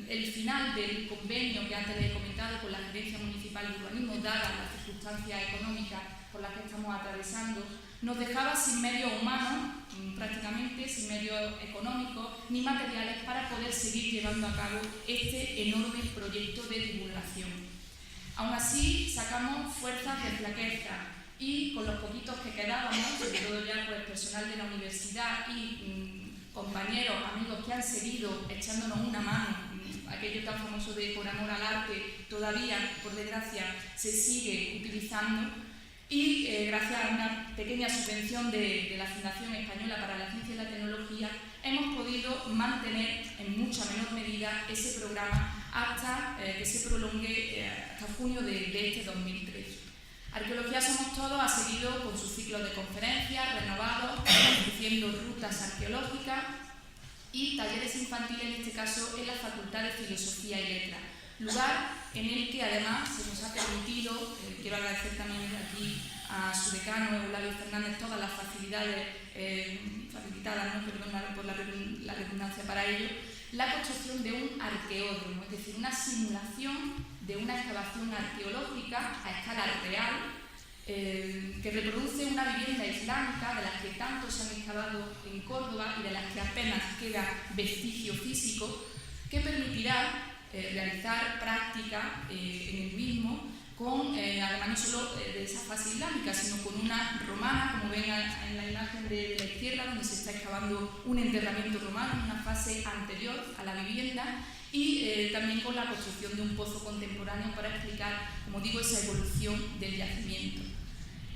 el final del convenio que antes les he comentado con la Gerencia Municipal de Urbanismo, dadas las circunstancias económicas por las que estamos atravesando, nos dejaba sin medios humanos, prácticamente sin medios económicos ni materiales para poder seguir llevando a cabo este enorme proyecto de divulgación. Aún así, sacamos fuerzas de flaqueza y con los poquitos que quedábamos, sobre todo ya pues, personal de la universidad y compañeros, amigos que han seguido echándonos una mano, aquello tan famoso de por amor al arte, todavía, por desgracia, se sigue utilizando y gracias a una pequeña subvención de la Fundación Española para la Ciencia y la Tecnología hemos podido mantener en mucha menor medida ese programa hasta que se prolongue hasta junio de este 2013. Arqueología Somos Todos ha seguido con su ciclo de conferencias renovados, ofreciendo rutas arqueológicas y talleres infantiles, en este caso en la Facultad de Filosofía y Letras, lugar en el que además se nos ha permitido, quiero agradecer también aquí a su decano Eulalio Fernández, todas las facilidades facilitadas, ¿no?, perdón por la redundancia para ello, la construcción de un arqueódromo, es decir, una simulación de una excavación arqueológica a escala real que reproduce una vivienda islámica de las que tanto se han excavado en Córdoba y de las que apenas queda vestigio físico, que permitirá realizar práctica en el mismo con, además no solo de esa fase islámica, sino con una romana, como ven en la imagen de la izquierda, donde se está excavando un enterramiento romano en una fase anterior a la vivienda, y también con la construcción de un pozo contemporáneo para explicar, como digo, esa evolución del yacimiento.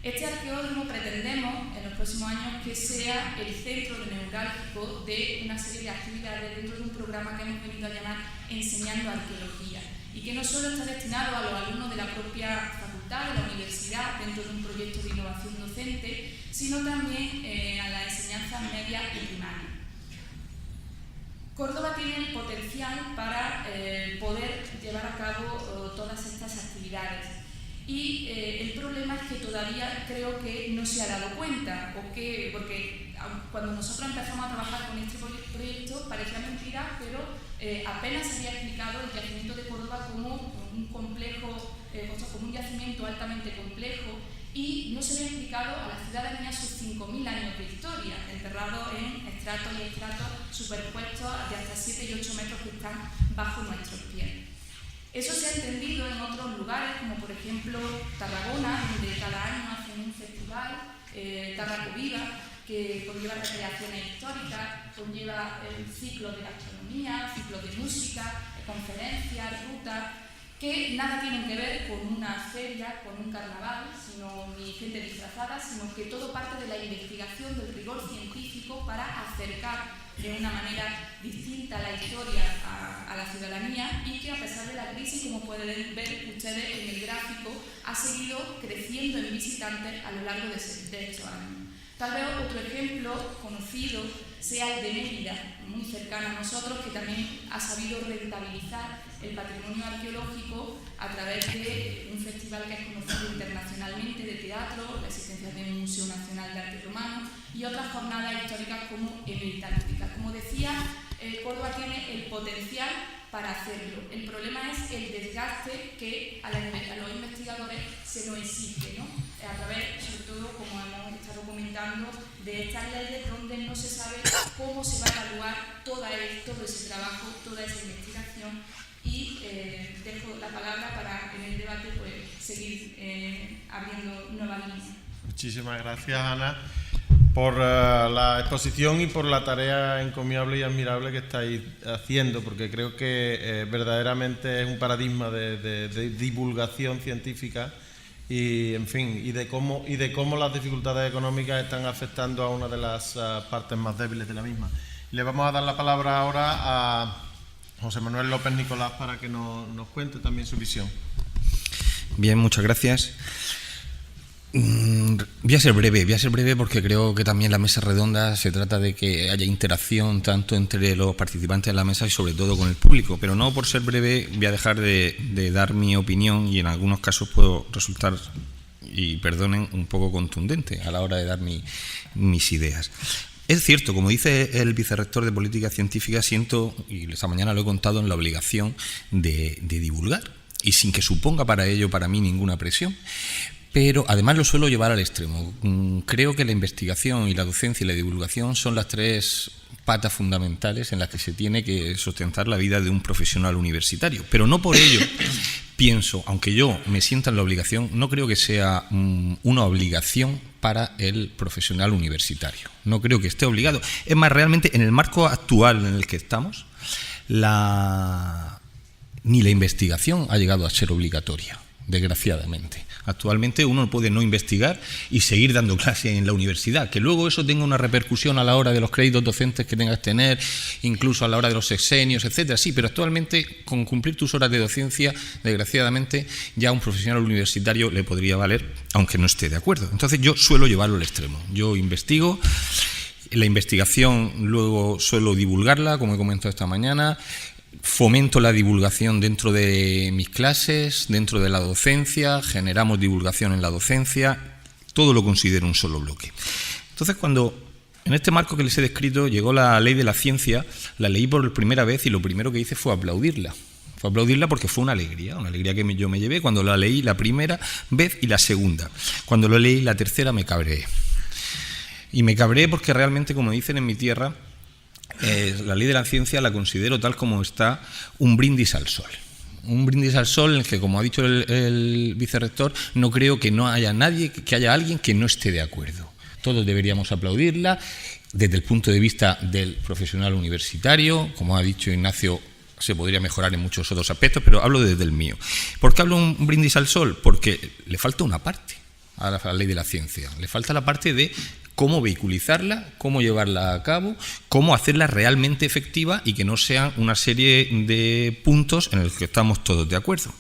Este arqueódromo pretendemos en los próximos años que sea el centro neurálgico de una serie de actividades dentro de un programa que hemos venido a llamar Enseñando Arqueología, y que no solo está destinado a los alumnos de la propia facultad, de la universidad, dentro de un proyecto de innovación docente, sino también a la enseñanza media y primaria. Córdoba tiene el potencial para poder llevar a cabo todas estas actividades y el problema es que todavía creo que no se ha dado cuenta, porque cuando nosotros empezamos a trabajar con este proyecto parecía mentira, pero apenas se había explicado el yacimiento de Córdoba como un complejo, como un yacimiento altamente complejo, y no se había explicado a la ciudadanía sus 5.000 años de historia, enterrados en estratos y estratos superpuestos de hasta 7 y 8 metros que están bajo nuestros pies. Eso se ha entendido en otros lugares, como por ejemplo Tarragona, donde cada año hacen un festival, Tarraco Viva, que conlleva recreaciones históricas, conlleva ciclos de gastronomía, ciclos de música, conferencias, rutas, que nada tienen que ver con una feria, con un carnaval, ni gente disfrazada, sino que todo parte de la investigación, del rigor científico para acercar de una manera distinta la historia a la ciudadanía, y que a pesar de la crisis, como pueden ver ustedes en el gráfico, ha seguido creciendo en visitantes a lo largo de estos años. Tal vez otro ejemplo conocido sea el de Mérida, muy cercano a nosotros, que también ha sabido rentabilizar el patrimonio arqueológico a través de un festival que es conocido internacionalmente de teatro, la existencia de un Museo Nacional de Arte Romano y otras jornadas históricas como Emerita Lúdica. Como decía, Córdoba tiene el potencial para hacerlo. El problema es el desgaste que a los investigadores se nos exige, ¿no? A través, sobre todo, como hemos estado comentando, de estas leyes donde no se sabe cómo se va a evaluar todo ese trabajo, toda esa investigación, y dejo la palabra para en el debate pues, seguir abriendo nuevas líneas.
Muchísimas gracias, Ana, por la exposición y por la tarea encomiable y admirable que estáis haciendo, porque creo que verdaderamente es un paradigma de divulgación científica y, en fin, y de cómo las dificultades económicas están afectando a una de las partes más débiles de la misma. Le vamos a dar la palabra ahora a José Manuel López Nicolás para que nos, nos cuente también su visión.
Bien, muchas gracias. Voy a ser breve porque creo que también la mesa redonda se trata de que haya interacción tanto entre los participantes de la mesa y sobre todo con el público, pero no por ser breve voy a dejar de dar mi opinión y en algunos casos puedo resultar, y perdonen, un poco contundente a la hora de dar mis ideas. Es cierto, como dice el vicerrector de Política Científica, siento, y esta mañana lo he contado, en la obligación de divulgar, y sin que suponga para ello, para mí, ninguna presión. Pero además lo suelo llevar al extremo. Creo que la investigación y la docencia y la divulgación son las tres patas fundamentales en las que se tiene que sustentar la vida de un profesional universitario. Pero no por ello pienso, aunque yo me sienta en la obligación, no creo que sea una obligación para el profesional universitario. No creo que esté obligado. Es más, realmente en el marco actual en el que estamos, ni la investigación ha llegado a ser obligatoria, desgraciadamente. Actualmente uno puede no investigar y seguir dando clase en la universidad, que luego eso tenga una repercusión a la hora de los créditos docentes que tengas que tener, incluso a la hora de los sexenios, etcétera. Sí, pero actualmente con cumplir tus horas de docencia, desgraciadamente, ya a un profesional universitario le podría valer, aunque no esté de acuerdo. Entonces yo suelo llevarlo al extremo. Yo investigo, la investigación luego suelo divulgarla, como he comentado esta mañana. Fomento la divulgación dentro de mis clases, dentro de la docencia, generamos divulgación en la docencia, todo lo considero un solo bloque. Entonces, cuando en este marco que les he descrito llegó la ley de la ciencia, la leí por primera vez y lo primero que hice fue aplaudirla. Fue aplaudirla porque fue una alegría que yo me llevé cuando la leí la primera vez y la segunda. Cuando lo leí la tercera me cabreé. Y me cabreé porque realmente, como dicen en mi tierra, la ley de la ciencia la considero tal como está, un brindis al sol. Un brindis al sol en el que, como ha dicho el vicerrector, no creo que no haya nadie, que haya alguien que no esté de acuerdo. Todos deberíamos aplaudirla desde el punto de vista del profesional universitario. Como ha dicho Ignacio, se podría mejorar en muchos otros aspectos, pero hablo desde el mío. ¿Por qué hablo un brindis al sol? Porque le falta una parte a la ley de la ciencia. Le falta la parte de cómo vehiculizarla, cómo llevarla a cabo, cómo hacerla realmente efectiva y que no sean una serie de puntos en los que estamos todos de acuerdo.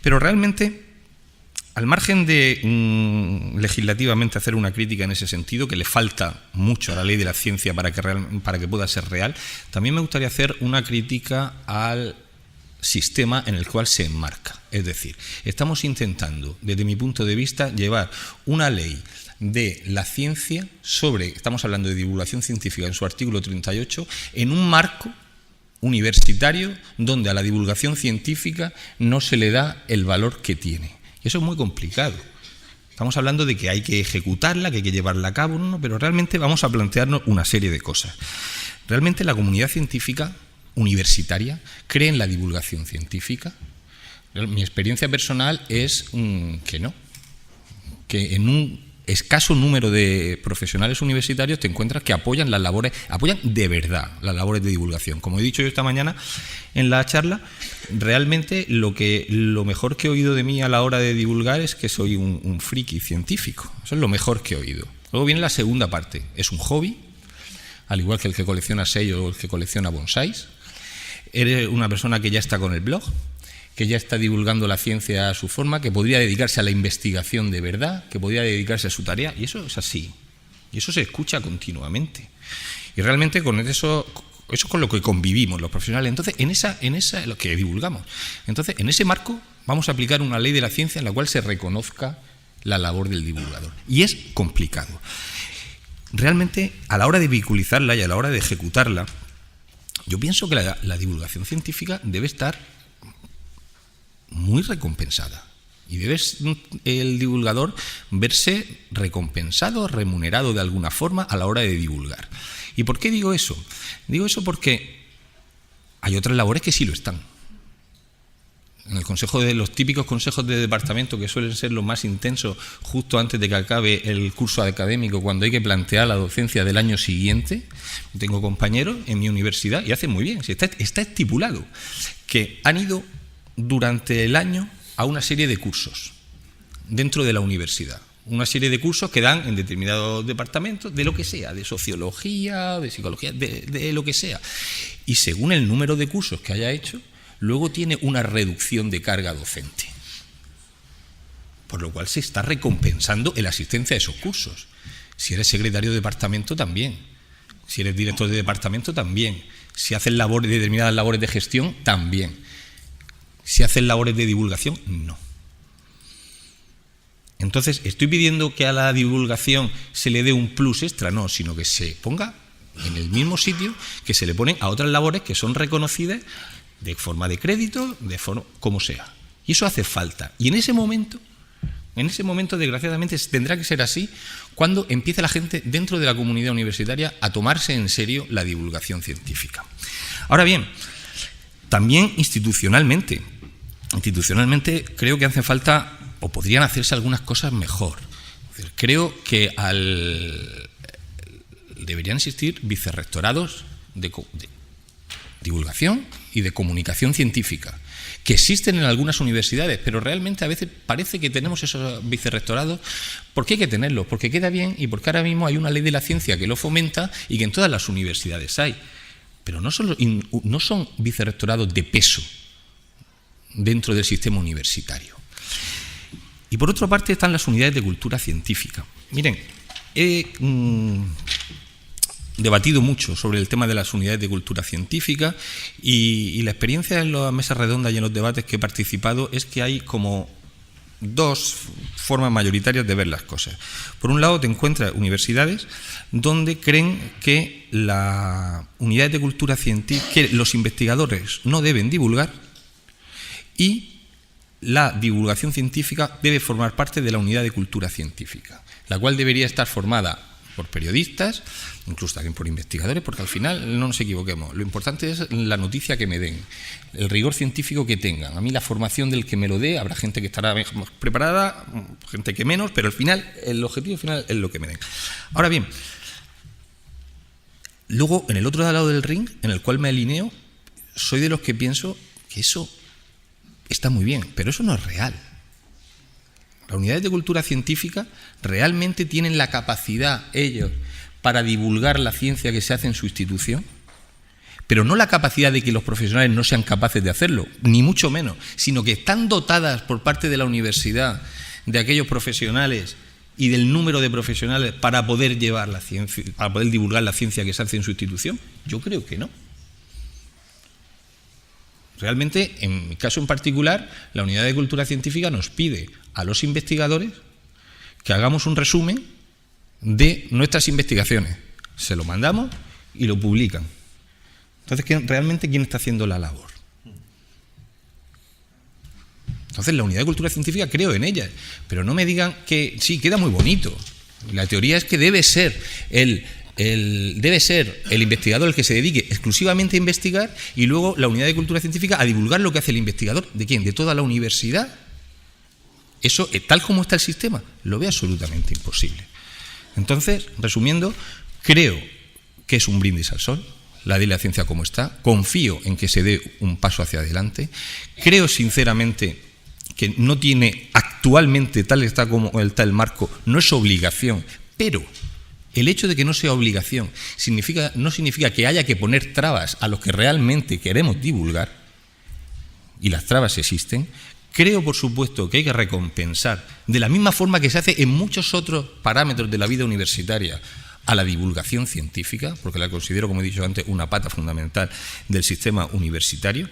Pero realmente, al margen de legislativamente hacer una crítica en ese sentido, que le falta mucho a la ley de la ciencia para que pueda ser real, también me gustaría hacer una crítica al sistema en el cual se enmarca. Es decir, estamos intentando, desde mi punto de vista, llevar una ley de la ciencia estamos hablando de divulgación científica en su artículo 38, en un marco universitario donde a la divulgación científica no se le da el valor que tiene. Y eso es muy complicado. Estamos hablando de que hay que ejecutarla, que hay que llevarla a cabo, ¿no? Pero realmente vamos a plantearnos una serie de cosas. Realmente la comunidad científica universitaria cree en la divulgación científica. Mi experiencia personal es que no, que en un escaso número de profesionales universitarios te encuentras que apoyan de verdad las labores de divulgación. Como he dicho yo esta mañana en la charla, realmente lo mejor que he oído de mí a la hora de divulgar es que soy un friki científico. Eso es lo mejor que he oído. Luego viene la segunda parte, es un hobby, al igual que el que colecciona sellos o el que colecciona bonsáis. Eres una persona que ya está con el blog, que ya está divulgando la ciencia a su forma, que podría dedicarse a la investigación de verdad, que podría dedicarse a su tarea, y eso es así. Y eso se escucha continuamente. Y realmente con eso es con lo que convivimos los profesionales. Entonces, en esa lo que divulgamos. Entonces, en ese marco vamos a aplicar una ley de la ciencia en la cual se reconozca la labor del divulgador. Y es complicado. Realmente, a la hora de vehiculizarla y a la hora de ejecutarla, yo pienso que la divulgación científica debe estar muy recompensada y debe el divulgador verse recompensado, remunerado de alguna forma a la hora de divulgar. ¿Y por qué digo eso? Digo eso porque hay otras labores que sí lo están. En el consejo los típicos consejos de departamento, que suelen ser los más intensos justo antes de que acabe el curso académico, cuando hay que plantear la docencia del año siguiente. Tengo compañeros en mi universidad y hacen muy bien. Está estipulado que han ido durante el año a una serie de cursos dentro de la universidad. Una serie de cursos que dan en determinados departamentos, de lo que sea, de sociología, de psicología, de lo que sea. Y según el número de cursos que haya hecho, luego tiene una reducción de carga docente. por lo cual se está recompensando la asistencia a esos cursos. Si eres secretario de departamento, también. Si eres director de departamento, también. Si haces determinadas labores de gestión, también. Si haces labores de divulgación, no. Entonces, ¿estoy pidiendo que a la divulgación se le dé un plus extra? No, sino que se ponga en el mismo sitio que se le ponen a otras labores que son reconocidas de forma de crédito, de forma como sea. Y eso hace falta. Y en ese momento, desgraciadamente, tendrá que ser así cuando empiece la gente dentro de la comunidad universitaria a tomarse en serio la divulgación científica. Ahora bien, también institucionalmente creo que hace falta o podrían hacerse algunas cosas mejor. Creo que deberían existir vicerrectorados de divulgación y de comunicación científica, que existen en algunas universidades, pero realmente a veces parece que tenemos esos vicerrectorados porque hay que tenerlos, porque queda bien y porque ahora mismo hay una ley de la ciencia que lo fomenta y que en todas las universidades hay. Pero no son vicerrectorados de peso dentro del sistema universitario. Y por otra parte están las unidades de cultura científica. Miren, he debatido mucho sobre el tema de las unidades de cultura científica y la experiencia en las mesas redondas y en los debates que he participado es que hay como dos formas mayoritarias de ver las cosas. Por un lado te encuentras universidades donde creen que la unidad de cultura científica, que los investigadores no deben divulgar y la divulgación científica debe formar parte de la unidad de cultura científica, la cual debería estar formada por periodistas, incluso también por investigadores, porque al final, no nos equivoquemos, lo importante es la noticia que me den, el rigor científico que tengan. A mí la formación del que me lo dé, habrá gente que estará más preparada, gente que menos, pero al final, el objetivo final es lo que me den. Ahora bien, luego, en el otro lado del ring, en el cual me alineo, soy de los que pienso que eso está muy bien, pero eso no es real. Las unidades de cultura científica realmente tienen la capacidad ellos para divulgar la ciencia que se hace en su institución, pero no la capacidad de que los profesionales no sean capaces de hacerlo, ni mucho menos, sino que están dotadas por parte de la universidad de aquellos profesionales y del número de profesionales para poder llevar la ciencia, para poder divulgar la ciencia que se hace en su institución. Yo creo que no. Realmente, en mi caso en particular, la unidad de cultura científica nos pide a los investigadores que hagamos un resumen de nuestras investigaciones. Se lo mandamos y lo publican. Entonces, ¿realmente quién está haciendo la labor? Entonces, la unidad de cultura científica creo en ella, pero no me digan que sí, queda muy bonito. La teoría es que debe ser el investigador el que se dedique exclusivamente a investigar y luego la unidad de cultura científica a divulgar lo que hace el investigador. ¿De quién? ¿De toda la universidad? Eso, tal como está el sistema, lo veo absolutamente imposible. Entonces, resumiendo, creo que es un brindis al sol la ley de la ciencia como está. Confío en que se dé un paso hacia adelante. Creo sinceramente que no tiene actualmente, tal está como está el marco, no es obligación, pero el hecho de que no sea obligación no significa que haya que poner trabas a los que realmente queremos divulgar, y las trabas existen. Creo, por supuesto, que hay que recompensar, de la misma forma que se hace en muchos otros parámetros de la vida universitaria, a la divulgación científica, porque la considero, como he dicho antes, una pata fundamental del sistema universitario.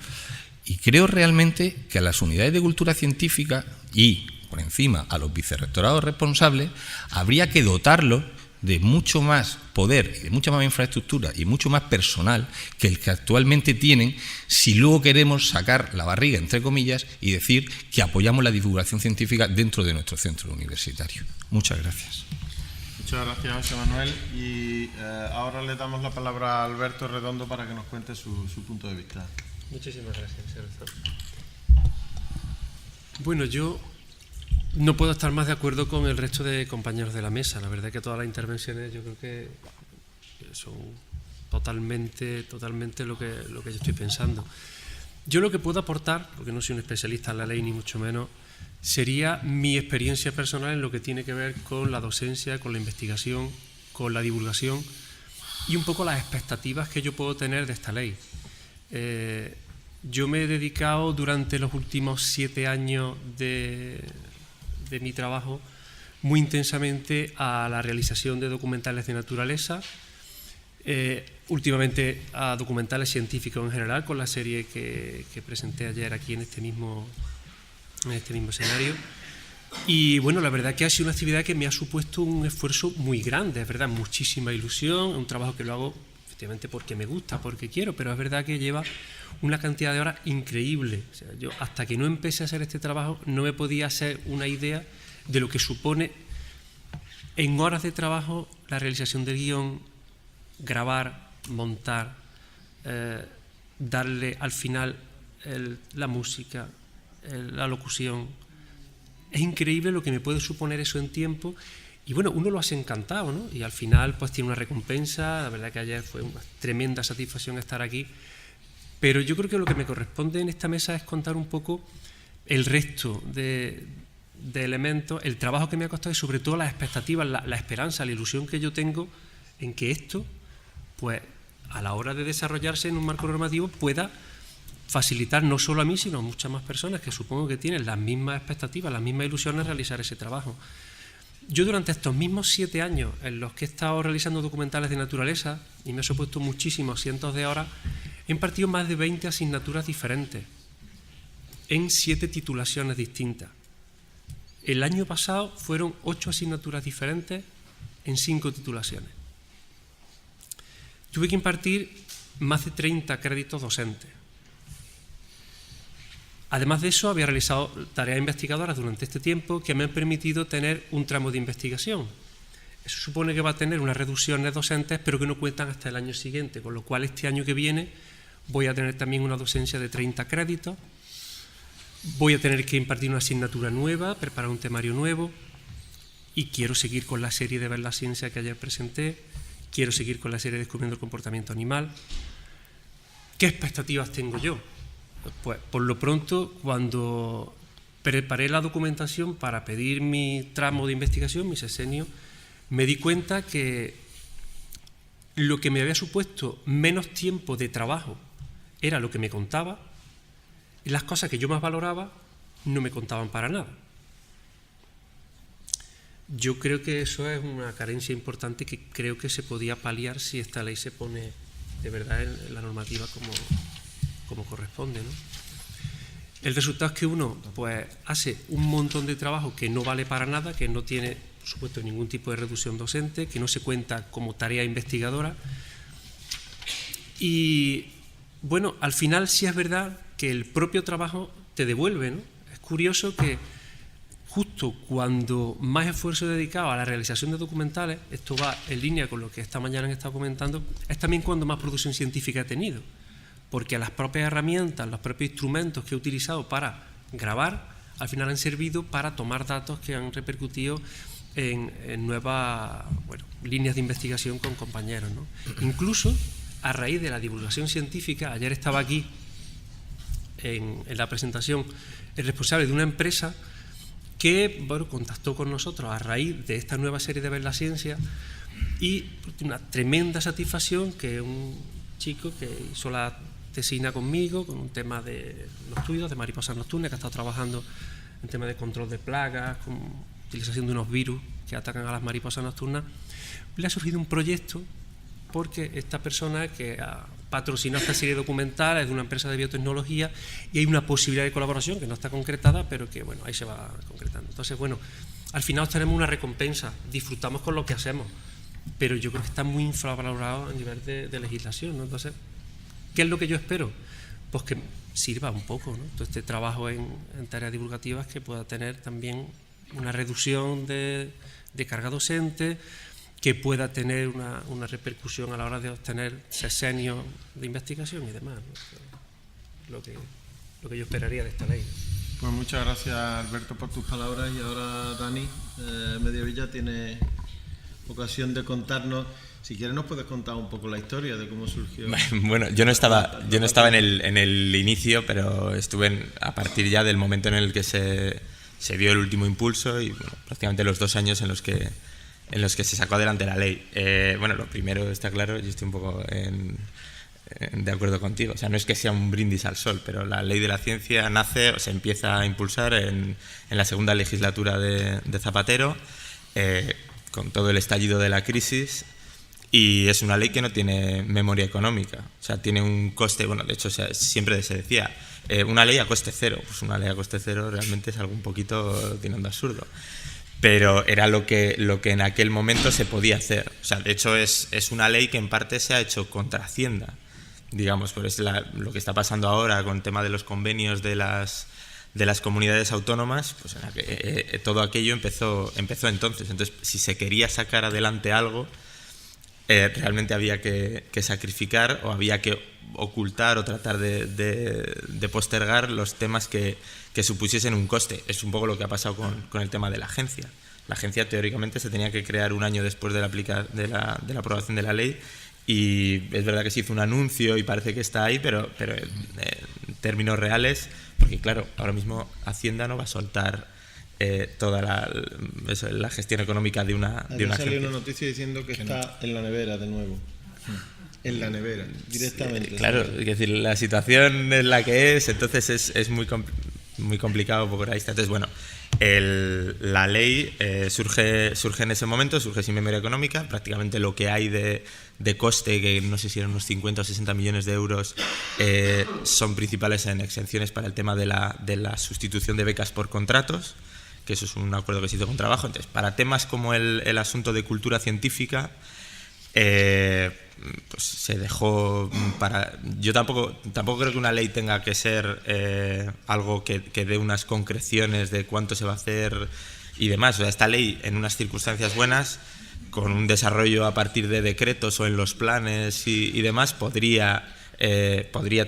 Y creo realmente que a las unidades de cultura científica y, por encima, a los vicerrectorados responsables, habría que dotarlos de mucho más poder, de mucha más infraestructura y mucho más personal que el que actualmente tienen, si luego queremos sacar la barriga, entre comillas, y decir que apoyamos la divulgación científica dentro de nuestro centro universitario. Muchas gracias.
Muchas gracias, José Manuel. Y ahora le damos la palabra a Alberto Redondo para que nos cuente su punto de vista.
Muchísimas gracias, señor rector. Bueno, yo no puedo estar más de acuerdo con el resto de compañeros de la mesa. La verdad es que todas las intervenciones yo creo que son totalmente lo que yo estoy pensando. Yo lo que puedo aportar, porque no soy un especialista en la ley ni mucho menos, sería mi experiencia personal en lo que tiene que ver con la docencia, con la investigación, con la divulgación y un poco las expectativas que yo puedo tener de esta ley. Yo me he dedicado durante los últimos 7 años de de mi trabajo muy intensamente a la realización de documentales de naturaleza, últimamente a documentales científicos en general, con la serie que presenté ayer aquí en este mismo escenario. Y bueno, la verdad que ha sido una actividad que me ha supuesto un esfuerzo muy grande, es verdad, muchísima ilusión, un trabajo que lo hago efectivamente porque me gusta, porque quiero, pero es verdad que lleva una cantidad de horas increíble. O sea, yo hasta que no empecé a hacer este trabajo no me podía hacer una idea de lo que supone en horas de trabajo la realización del guión, grabar, montar, darle al final la música, la locución. Es increíble lo que me puede suponer eso en tiempo y bueno, uno lo hace encantado, ¿no? Y al final pues tiene una recompensa. La verdad que ayer fue una tremenda satisfacción estar aquí, pero yo creo que lo que me corresponde en esta mesa es contar un poco el resto de elementos, el trabajo que me ha costado y sobre todo las expectativas, la esperanza, la ilusión que yo tengo en que esto, pues a la hora de desarrollarse en un marco normativo, pueda facilitar no solo a mí, sino a muchas más personas que supongo que tienen las mismas expectativas, las mismas ilusiones de realizar ese trabajo. Yo durante estos mismos 7 años en los que he estado realizando documentales de naturaleza, y me he supuesto muchísimos, cientos de horas, he impartido más de 20 asignaturas diferentes, en 7 titulaciones distintas. El año pasado fueron 8 asignaturas diferentes en 5 titulaciones. Tuve que impartir más de 30 créditos docentes. Además de eso, había realizado tareas investigadoras durante este tiempo que me han permitido tener un tramo de investigación. Eso supone que va a tener unas reducciones docentes, pero que no cuentan hasta el año siguiente, con lo cual este año que viene voy a tener también una docencia de 30 créditos. Voy a tener que impartir una asignatura nueva, preparar un temario nuevo y quiero seguir con la serie de Ver la Ciencia que ayer presenté, quiero seguir con la serie Descubriendo el Comportamiento Animal. ¿Qué expectativas tengo yo? Pues por lo pronto, cuando preparé la documentación para pedir mi tramo de investigación, mi sexenio, me di cuenta que lo que me había supuesto menos tiempo de trabajo era lo que me contaba, y las cosas que yo más valoraba no me contaban para nada. Yo creo que eso es una carencia importante que creo que se podía paliar si esta ley se pone de verdad en la normativa como corresponde, ¿no? El resultado es que uno pues hace un montón de trabajo que no vale para nada, que no tiene, por supuesto, ningún tipo de reducción docente, que no se cuenta como tarea investigadora. Y bueno, al final sí es verdad que el propio trabajo te devuelve, ¿no? Es curioso que justo cuando más esfuerzo he dedicado a la realización de documentales, esto va en línea con lo que esta mañana han estado comentando, es también cuando más producción científica he tenido, porque las propias herramientas, los propios instrumentos que he utilizado para grabar, al final han servido para tomar datos que han repercutido en nuevas líneas de investigación con compañeros, ¿no? Incluso a raíz de la divulgación científica, ayer estaba aquí en la presentación el responsable de una empresa que contactó con nosotros a raíz de esta nueva serie de Ver la Ciencia y una tremenda satisfacción que un chico que hizo la tesina conmigo con un tema de los estudios de mariposas nocturnas, que ha estado trabajando en temas de control de plagas, con utilización de unos virus que atacan a las mariposas nocturnas, le ha surgido un proyecto porque esta persona que ha patrocinado esta serie documental es de una empresa de biotecnología y hay una posibilidad de colaboración que no está concretada, pero que bueno, ahí se va concretando. Entonces, bueno, al final tenemos una recompensa, disfrutamos con lo que hacemos, pero yo creo que está muy infravalorado a nivel de legislación, ¿no? Entonces, ¿qué es lo que yo espero? Pues que sirva un poco, ¿no? Todo este trabajo en tareas divulgativas, que pueda tener también una reducción de carga docente, que pueda tener una repercusión a la hora de obtener sexenios de investigación y demás, ¿no? Lo que yo esperaría de esta ley.
Pues muchas gracias, Alberto, por tus palabras, y ahora Dani Mediavilla tiene ocasión de contarnos. Si quieres nos puedes contar un poco la historia de cómo surgió.
Bueno, yo no estaba en el inicio, pero estuve a partir ya del momento en el que se dio el último impulso y bueno, prácticamente los 2 años en los que se sacó adelante la ley. Bueno, lo primero está claro, yo estoy un poco de acuerdo contigo. O sea, no es que sea un brindis al sol, pero la ley de la ciencia nace o se empieza a impulsar en la segunda legislatura de Zapatero, con todo el estallido de la crisis, y es una ley que no tiene memoria económica. O sea, tiene un coste, bueno, de hecho siempre se decía, una ley a coste cero. Pues una ley a coste cero realmente es algo un poquito tirando absurdo. Pero era lo que en aquel momento se podía hacer. O sea, de hecho es una ley que en parte se ha hecho contra Hacienda, digamos, pues lo que está pasando ahora con el tema de los convenios de las comunidades autónomas, pues todo aquello empezó entonces. Entonces, si se quería sacar adelante algo, realmente había que sacrificar o había que ocultar o tratar de postergar los temas que supusiesen un coste. Es un poco lo que ha pasado con el tema de la agencia. La agencia teóricamente se tenía que crear un año después de la aprobación de la ley, y es verdad que se hizo un anuncio y parece que está ahí, pero en términos reales, porque claro, ahora mismo Hacienda no va a soltar toda la gestión económica de una
salió
agencia.
una noticia diciendo que está en la nevera de nuevo. En la nevera, directamente.
Claro, es decir, la situación es la que es, entonces es muy complicado por ahí. Entonces, bueno, la ley surge en ese momento, surge sin memoria económica. Prácticamente lo que hay de coste, que no sé si eran unos 50 o 60 millones de euros, son principales en exenciones para el tema de la sustitución de becas por contratos, que eso es un acuerdo que se hizo con trabajo. Entonces, para temas como el asunto de cultura científica, pues se dejó para... Yo tampoco creo que una ley tenga que ser algo que dé unas concreciones de cuánto se va a hacer y demás. O sea, esta ley, en unas circunstancias buenas, con un desarrollo a partir de decretos o en los planes y demás, podría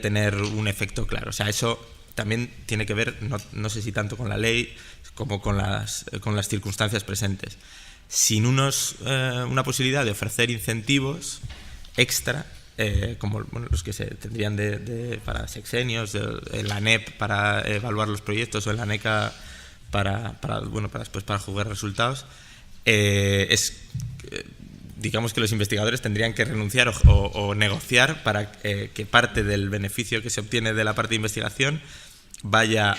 tener un efecto claro. O sea, eso también tiene que ver, no sé si tanto con la ley como con las circunstancias presentes. Sin una posibilidad de ofrecer incentivos extra, como los que se tendrían para sexenios, en la ANEP para evaluar los proyectos o en la ANECA para jugar resultados, digamos que los investigadores tendrían que renunciar o negociar para que parte del beneficio que se obtiene de la parte de investigación vaya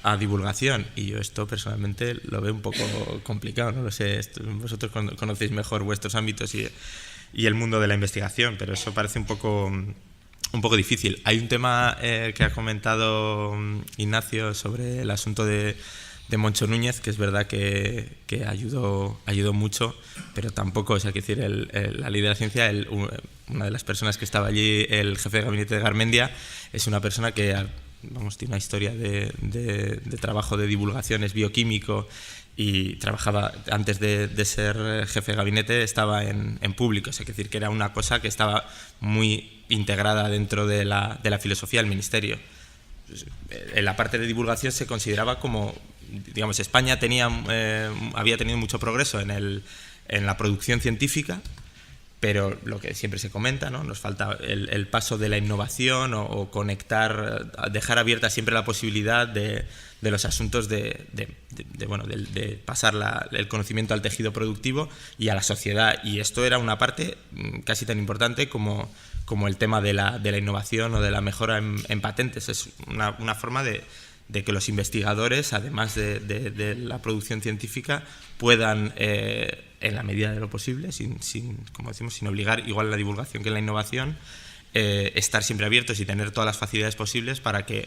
a divulgación, y yo esto personalmente lo veo un poco complicado, no lo sé, vosotros conocéis mejor vuestros ámbitos y el mundo de la investigación, pero eso parece un poco difícil. Hay un tema que ha comentado Ignacio sobre el asunto de Moncho Núñez, que es verdad que ayudó mucho, pero tampoco, o sea, quiero decir, la ley de la ciencia, una de las personas que estaba allí, el jefe de gabinete de Garmendia, es una persona que tiene una historia de trabajo de divulgación, es bioquímico, y trabajaba, antes de ser jefe de gabinete, estaba en público. O sea, quiero decir que era una cosa que estaba muy integrada dentro de la filosofía del ministerio. En la parte de divulgación se consideraba como, digamos, España había tenido mucho progreso en la producción científica, pero lo que siempre se comenta, ¿no? Nos falta el paso de la innovación o conectar, dejar abierta siempre la posibilidad de los asuntos de pasar el conocimiento al tejido productivo y a la sociedad. Y esto era una parte casi tan importante como el tema de la innovación o de la mejora en patentes. Es una forma de que los investigadores, además de la producción científica, puedan, en la medida de lo posible, como decimos, sin obligar igual la divulgación que la innovación, estar siempre abiertos y tener todas las facilidades posibles para que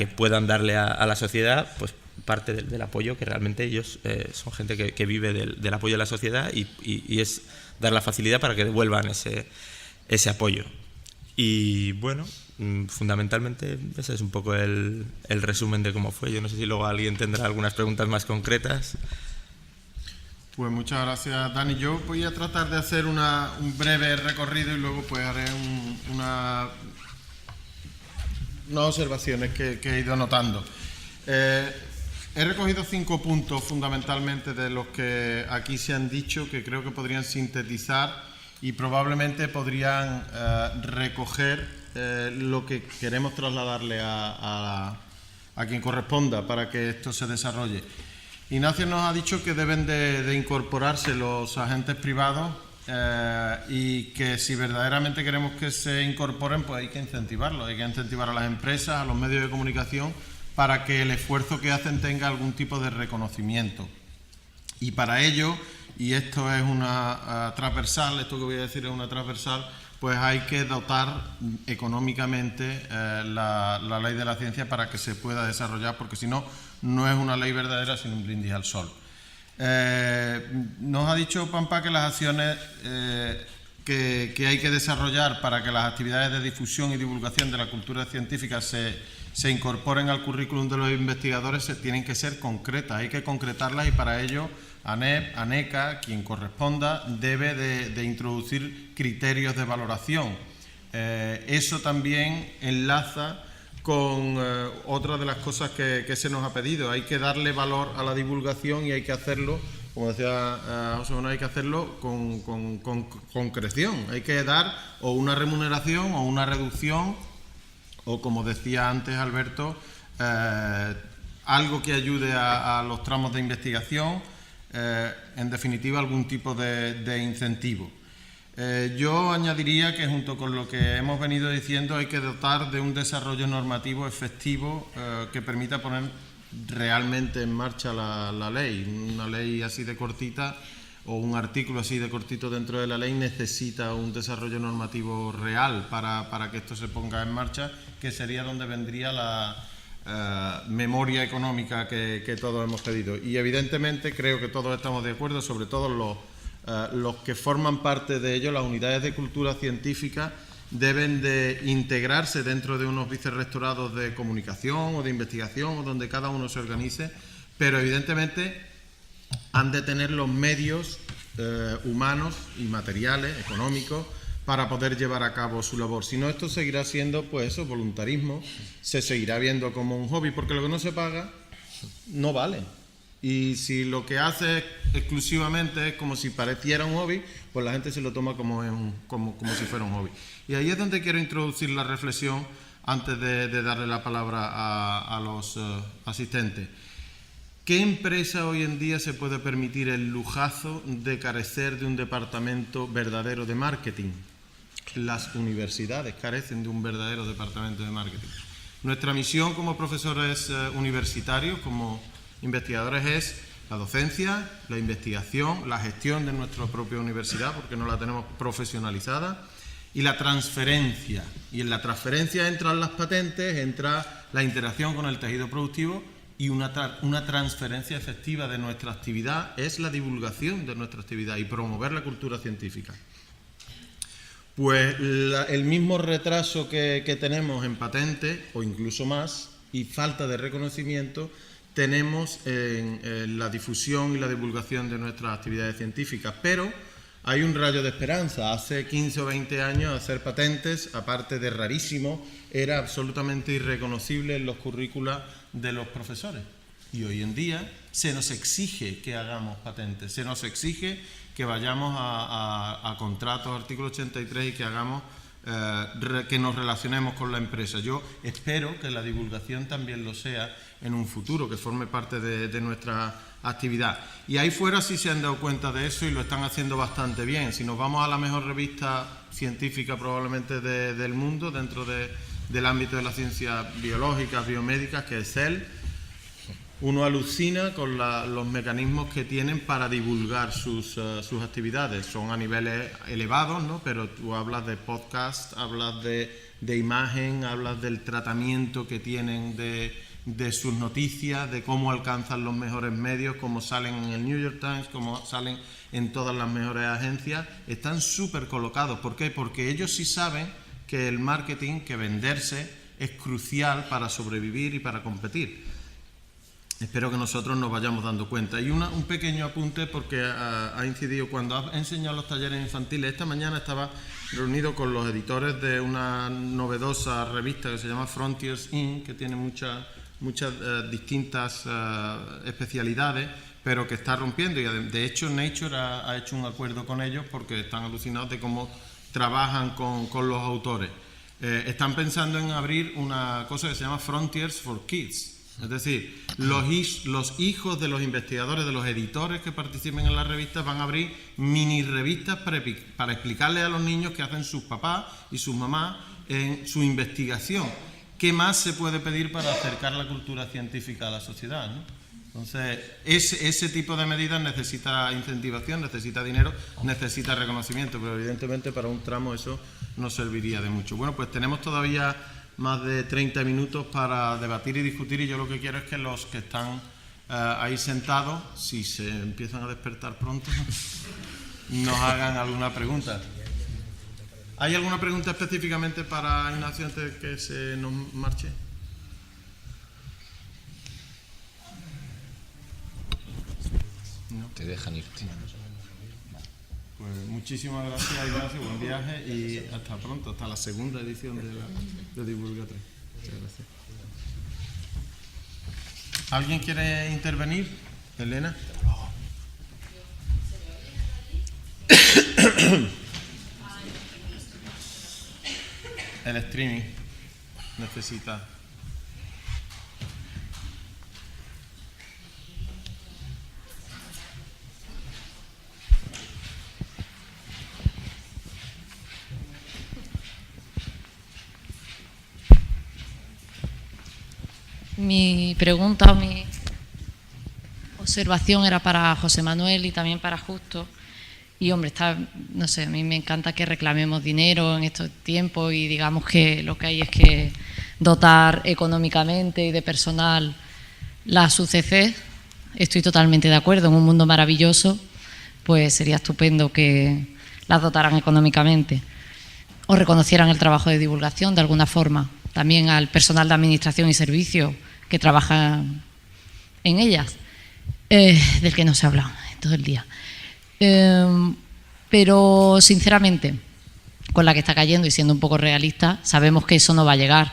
puedan darle a la sociedad, pues, parte del apoyo, que realmente ellos son gente que vive del apoyo de la sociedad, y es dar la facilidad para que devuelvan ese apoyo. Y bueno, fundamentalmente ese es un poco el resumen de cómo fue. Yo no sé si luego alguien tendrá algunas preguntas más concretas.
Pues muchas gracias, Dani. Yo voy a tratar de hacer un breve recorrido y luego pues haré unas observaciones que he ido anotando. He recogido 5 puntos fundamentalmente de los que aquí se han dicho, que creo que podrían sintetizar y probablemente podrían recoger lo que queremos trasladarle a quien corresponda para que esto se desarrolle. Ignacio nos ha dicho que deben de incorporarse los agentes privados y que si verdaderamente queremos que se incorporen, pues hay que incentivarlo, hay que incentivar a las empresas, a los medios de comunicación, para que el esfuerzo que hacen tenga algún tipo de reconocimiento. Y para ello, y esto es una transversal, esto que voy a decir es una transversal, pues hay que dotar económicamente la ley de la ciencia para que se pueda desarrollar, porque si no, no es una ley verdadera, sino un brindis al sol. Nos ha dicho Pampa que las acciones que hay que desarrollar para que las actividades de difusión y divulgación de la cultura científica se incorporen al currículum de los investigadores tienen que ser concretas, hay que concretarlas, y para ello ANEP, ANECA, quien corresponda, debe de introducir criterios de valoración. Eso también enlaza con otra de las cosas que se nos ha pedido. Hay que darle valor a la divulgación y hay que hacerlo, como decía José Manuel, hay que hacerlo con concreción. Hay que dar o una remuneración o una reducción, o como decía antes Alberto, algo que ayude a los tramos de investigación, en definitiva algún tipo de incentivo. Yo añadiría que junto con lo que hemos venido diciendo hay que dotar de un desarrollo normativo efectivo que permita poner realmente en marcha la ley. Una ley así de cortita o un artículo así de cortito dentro de la ley necesita un desarrollo normativo real para que esto se ponga en marcha, que sería donde vendría la memoria económica que todos hemos pedido. Y evidentemente creo que todos estamos de acuerdo, sobre todo los que forman parte de ello, las unidades de cultura científica deben de integrarse dentro de unos vicerrectorados de comunicación o de investigación o donde cada uno se organice, pero evidentemente han de tener los medios humanos y materiales, económicos, para poder llevar a cabo su labor. Si no, esto seguirá siendo, pues eso, voluntarismo, se seguirá viendo como un hobby, porque lo que no se paga no vale. Y si lo que hace exclusivamente es como si pareciera un hobby, pues la gente se lo toma como si fuera un hobby. Y ahí es donde quiero introducir la reflexión antes de darle la palabra a los asistentes. ¿Qué empresa hoy en día se puede permitir el lujazo de carecer de un departamento verdadero de marketing? Las universidades carecen de un verdadero departamento de marketing. Nuestra misión como profesores universitarios, como investigadores, es la docencia, la investigación, la gestión de nuestra propia universidad, porque no la tenemos profesionalizada, y la transferencia. Y en la transferencia entran las patentes, entra la interacción con el tejido productivo, y una transferencia efectiva de nuestra actividad es la divulgación de nuestra actividad y promover la cultura científica. Pues el mismo retraso que tenemos en patente, o incluso más, y falta de reconocimiento, tenemos en la difusión y la divulgación de nuestras actividades científicas. Pero hay un rayo de esperanza. Hace 15 o 20 años hacer patentes, aparte de rarísimo, era absolutamente irreconocible en los currícula de los profesores. Y hoy en día se nos exige que hagamos patentes, se nos exige que vayamos a contratos, artículo 83, y que hagamos que nos relacionemos con la empresa. Yo espero que la divulgación también lo sea en un futuro, que forme parte de nuestra actividad. Y ahí fuera sí se han dado cuenta de eso y lo están haciendo bastante bien. Si nos vamos a la mejor revista científica probablemente del mundo, dentro del ámbito de las ciencias biológicas, biomédicas, que es Cell, uno alucina con los mecanismos que tienen para divulgar sus actividades. Son a niveles elevados, ¿no? Pero tú hablas de podcast, hablas de imagen, hablas del tratamiento que tienen de sus noticias, de cómo alcanzan los mejores medios, cómo salen en el New York Times, cómo salen en todas las mejores agencias. Están súper colocados. ¿Por qué? Porque ellos sí saben que el marketing, que venderse, es crucial para sobrevivir y para competir. Espero que nosotros nos vayamos dando cuenta. Y un pequeño apunte, porque ha incidido cuando ha enseñado los talleres infantiles. Esta mañana estaba reunido con los editores de una novedosa revista que se llama Frontiers Inc., que tiene muchas distintas especialidades, pero que está rompiendo. Y de hecho Nature ha hecho un acuerdo con ellos porque están alucinados de cómo trabajan con los autores. Están pensando en abrir una cosa que se llama Frontiers for Kids, Es decir, los hijos de los investigadores, de los editores que participen en las revistas van a abrir mini revistas para explicarle a los niños qué hacen sus papás y sus mamás en su investigación. ¿Qué más se puede pedir para acercar la cultura científica a la sociedad, ¿no? Entonces, ese tipo de medidas necesita incentivación, necesita dinero, necesita reconocimiento, pero evidentemente para un tramo eso no serviría de mucho. Bueno, pues tenemos todavía más de 30 minutos para debatir y discutir, y yo lo que quiero es que los que están ahí sentados, si se empiezan a despertar pronto, nos hagan alguna pregunta. ¿Hay alguna pregunta específicamente para Ignacio antes de que se nos marche?
No te dejan irte.
Pues muchísimas gracias, Ignacio, buen viaje y hasta pronto, hasta la segunda edición de Divulga 3. Muchas gracias. ¿Alguien quiere intervenir? Elena. El streaming necesita.
Mi pregunta o mi observación era para José Manuel y también para Justo. Y hombre, no sé, a mí me encanta que reclamemos dinero en estos tiempos y digamos que lo que hay es que dotar económicamente y de personal las UCC. Estoy totalmente de acuerdo, en un mundo maravilloso pues sería estupendo que las dotaran económicamente o reconocieran el trabajo de divulgación de alguna forma, también al personal de administración y servicio que trabaja en ellas, del que no se habla todo el día. Pero sinceramente, con la que está cayendo y siendo un poco realista, sabemos que eso no va a llegar.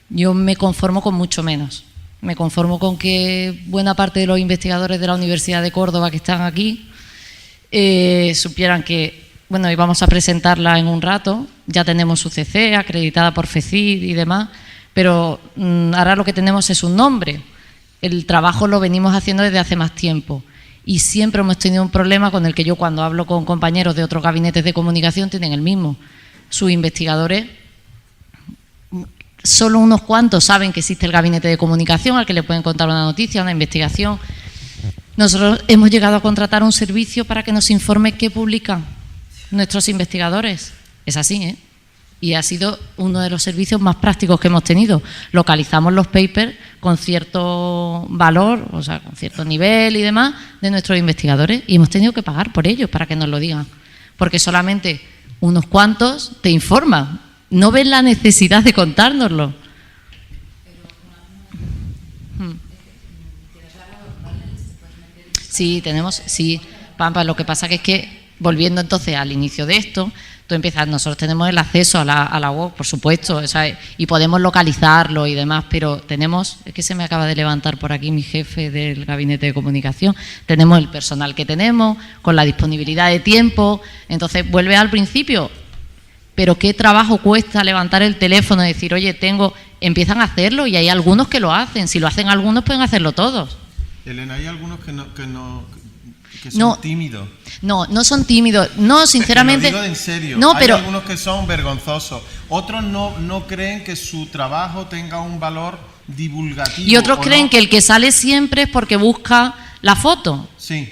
Yo me conformo con mucho menos. Me conformo con que buena parte de los investigadores de la Universidad de Córdoba que están aquí supieran que, bueno, íbamos a presentarla en un rato, ya tenemos UCC acreditada por FECID y demás, pero ahora lo que tenemos es un nombre. El trabajo lo venimos haciendo desde hace más tiempo. Y siempre hemos tenido un problema con el que yo, cuando hablo con compañeros de otros gabinetes de comunicación, tienen el mismo. Sus investigadores, solo unos cuantos saben que existe el gabinete de comunicación al que le pueden contar una noticia, una investigación. Nosotros hemos llegado a contratar un servicio para que nos informe qué publican nuestros investigadores. Es así, ¿eh? Y ha sido uno de los servicios más prácticos que hemos tenido. Localizamos los papers con cierto valor, o sea, con cierto nivel y demás de nuestros investigadores, y hemos tenido que pagar por ellos para que nos lo digan, porque solamente unos cuantos te informan, no ven la necesidad de contárnoslo. Sí, tenemos, sí, Pampa, lo que pasa que es que, volviendo entonces al inicio de esto, tú empiezas, nosotros tenemos el acceso a la web, por supuesto, o sea, y podemos localizarlo y demás, pero tenemos, es que se me acaba de levantar por aquí mi jefe del gabinete de comunicación, tenemos el personal que tenemos, con la disponibilidad de tiempo, entonces vuelve al principio, pero qué trabajo cuesta levantar el teléfono y decir, oye, empiezan a hacerlo y hay algunos que lo hacen, si lo hacen algunos pueden hacerlo todos.
Elena, hay algunos que son tímidos.
No son tímidos. No, sinceramente.
Te lo digo en serio.
No,
hay
pero
algunos que son vergonzosos. Otros no creen que su trabajo tenga un valor divulgativo.
Y otros creen que el que sale siempre es porque busca la foto.
Sí.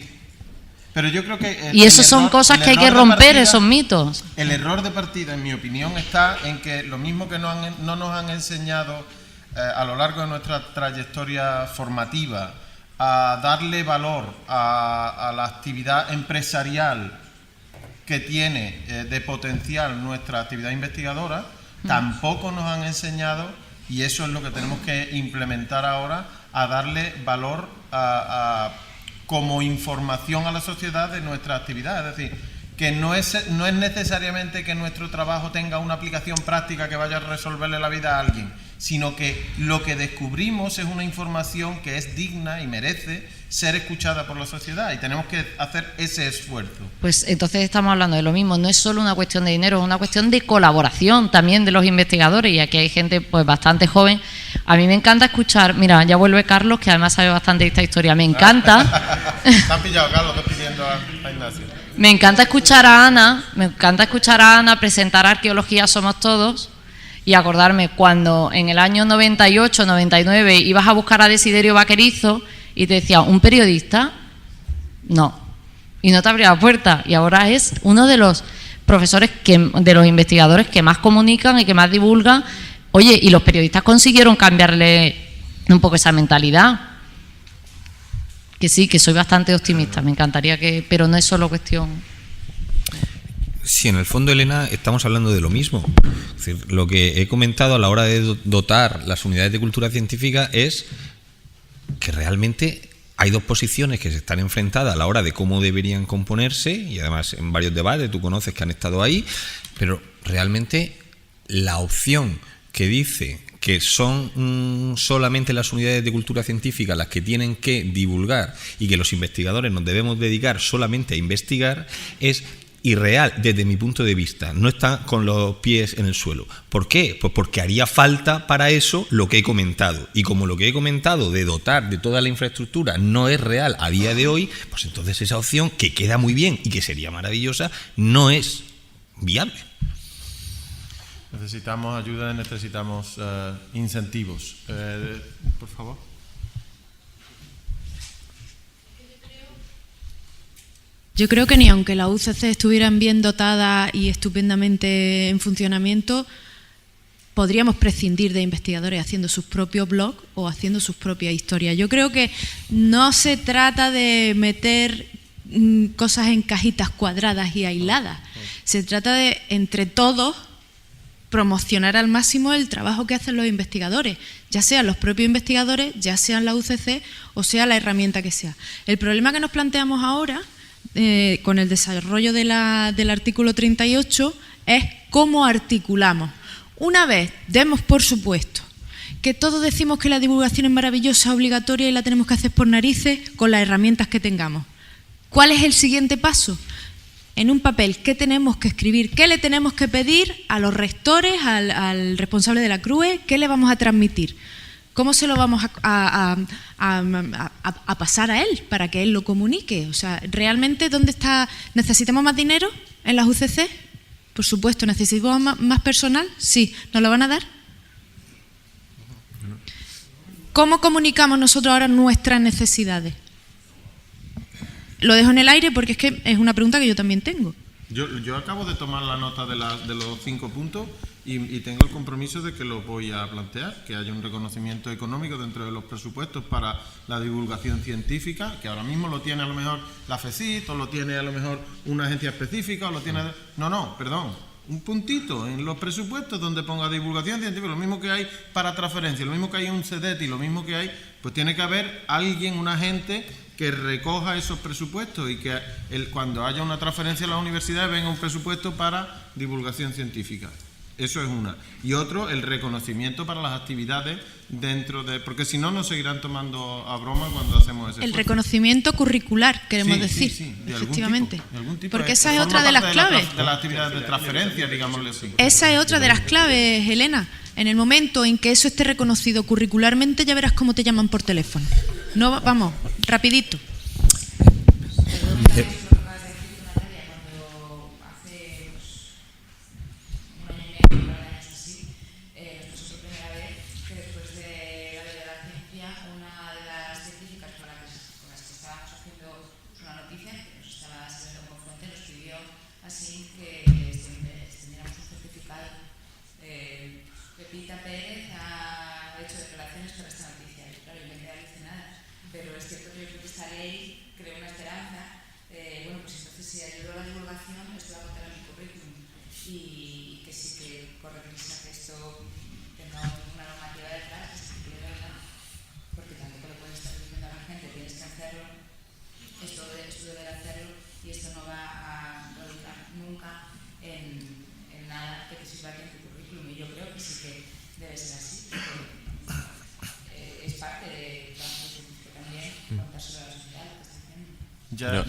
Pero yo creo que...
Y eso son cosas que hay que romper, esos mitos.
El error de partida, en mi opinión, está en que lo mismo que no nos han enseñado a lo largo de nuestra trayectoria formativa a darle valor a la actividad empresarial que tiene de potencial nuestra actividad investigadora, tampoco nos han enseñado, y eso es lo que tenemos que implementar ahora, a darle valor como información a la sociedad de nuestra actividad. Es decir, que no es necesariamente que nuestro trabajo tenga una aplicación práctica que vaya a resolverle la vida a alguien, sino que lo que descubrimos es una información que es digna y merece ser escuchada por la sociedad, y tenemos que hacer ese esfuerzo.
Pues entonces estamos hablando de lo mismo, no es solo una cuestión de dinero, es una cuestión de colaboración también de los investigadores, y aquí hay gente pues bastante joven. A mí me encanta escuchar, mira, ya vuelve Carlos, que además sabe bastante de esta historia, me encanta.
Te han pillado, Carlos, estás pidiendo a Ignacio.
Me encanta escuchar a Ana presentar Arqueología Somos Todos y acordarme cuando en el año 98, 99 ibas a buscar a Desiderio Vaquerizo y te decía, ¿un periodista? No. Y no te abría la puerta. Y ahora es uno de los profesores, de los investigadores que más comunican y que más divulgan. Oye, y los periodistas consiguieron cambiarle un poco esa mentalidad. Que sí, que soy bastante optimista, me encantaría que... Pero no es solo cuestión...
Sí, en el fondo, Elena, estamos hablando de lo mismo. Es decir, lo que he comentado a la hora de dotar las unidades de cultura científica es que realmente hay dos posiciones que se están enfrentadas a la hora de cómo deberían componerse, y además en varios debates, tú conoces que han estado ahí, pero realmente la opción que dice que son solamente las unidades de cultura científica las que tienen que divulgar y que los investigadores nos debemos dedicar solamente a investigar, es irreal desde mi punto de vista. No está con los pies en el suelo. ¿Por qué? Pues porque haría falta para eso lo que he comentado. Y como lo que he comentado de dotar de toda la infraestructura no es real a día de hoy, pues entonces esa opción, que queda muy bien y que sería maravillosa, no es viable.
Necesitamos ayuda, necesitamos incentivos. Por favor.
Yo creo que ni aunque la UCC estuvieran bien dotada y estupendamente en funcionamiento, podríamos prescindir de investigadores haciendo sus propios blogs o haciendo sus propias historias. Yo creo que no se trata de meter cosas en cajitas cuadradas y aisladas. Se trata de, entre todos, promocionar al máximo el trabajo que hacen los investigadores, ya sean los propios investigadores, ya sean la UCC o sea la herramienta que sea. El problema que nos planteamos ahora, con el desarrollo del artículo 38, es cómo articulamos. Una vez demos por supuesto que todos decimos que la divulgación es maravillosa, obligatoria y la tenemos que hacer por narices con las herramientas que tengamos. ¿Cuál es el siguiente paso? En un papel, ¿qué tenemos que escribir? ¿Qué le tenemos que pedir a los rectores, al responsable de la CRUE? ¿Qué le vamos a transmitir? ¿Cómo se lo vamos a pasar a él para que él lo comunique? O sea, ¿realmente dónde está? ¿Necesitamos más dinero en las UCC? Por supuesto. ¿Necesitamos más personal? Sí. ¿Nos lo van a dar? ¿Cómo comunicamos nosotros ahora nuestras necesidades? Lo dejo en el aire porque es que es una pregunta que yo también tengo.
Yo acabo de tomar la nota de los 5 puntos y tengo el compromiso de que lo voy a plantear, que haya un reconocimiento económico dentro de los presupuestos para la divulgación científica, que ahora mismo lo tiene a lo mejor la FECIT o lo tiene a lo mejor una agencia específica o lo tiene... Perdón, un puntito en los presupuestos donde ponga divulgación científica, lo mismo que hay para transferencia, lo mismo que hay un CEDET y lo mismo que hay, pues tiene que haber alguien, un agente que recoja esos presupuestos y que cuando haya una transferencia a las universidades venga un presupuesto para divulgación científica. Eso es una. Y otro, el reconocimiento para las actividades dentro de... Porque si no, nos seguirán tomando a broma cuando hacemos ese...
El reconocimiento curricular, queremos decir, efectivamente. Porque esa es otra de las claves.
De las actividades de transferencia, digámosle así.
Esa es otra de las claves, Elena. En el momento en que eso esté reconocido curricularmente, ya verás cómo te llaman por teléfono. No, vamos, rapidito.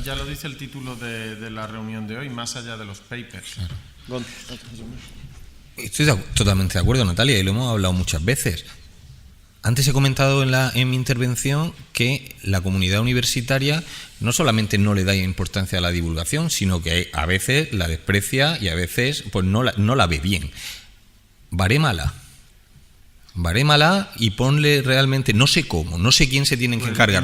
Ya lo dice el título de la reunión de hoy, más allá de los papers. Claro.
Estoy totalmente de acuerdo, Natalia, y lo hemos hablado muchas veces. Antes he comentado en mi intervención que la comunidad universitaria no solamente no le da importancia a la divulgación, sino que a veces la desprecia y a veces pues no la ve bien. Barémala y ponle realmente, no sé cómo, no sé quién se tiene que encargar.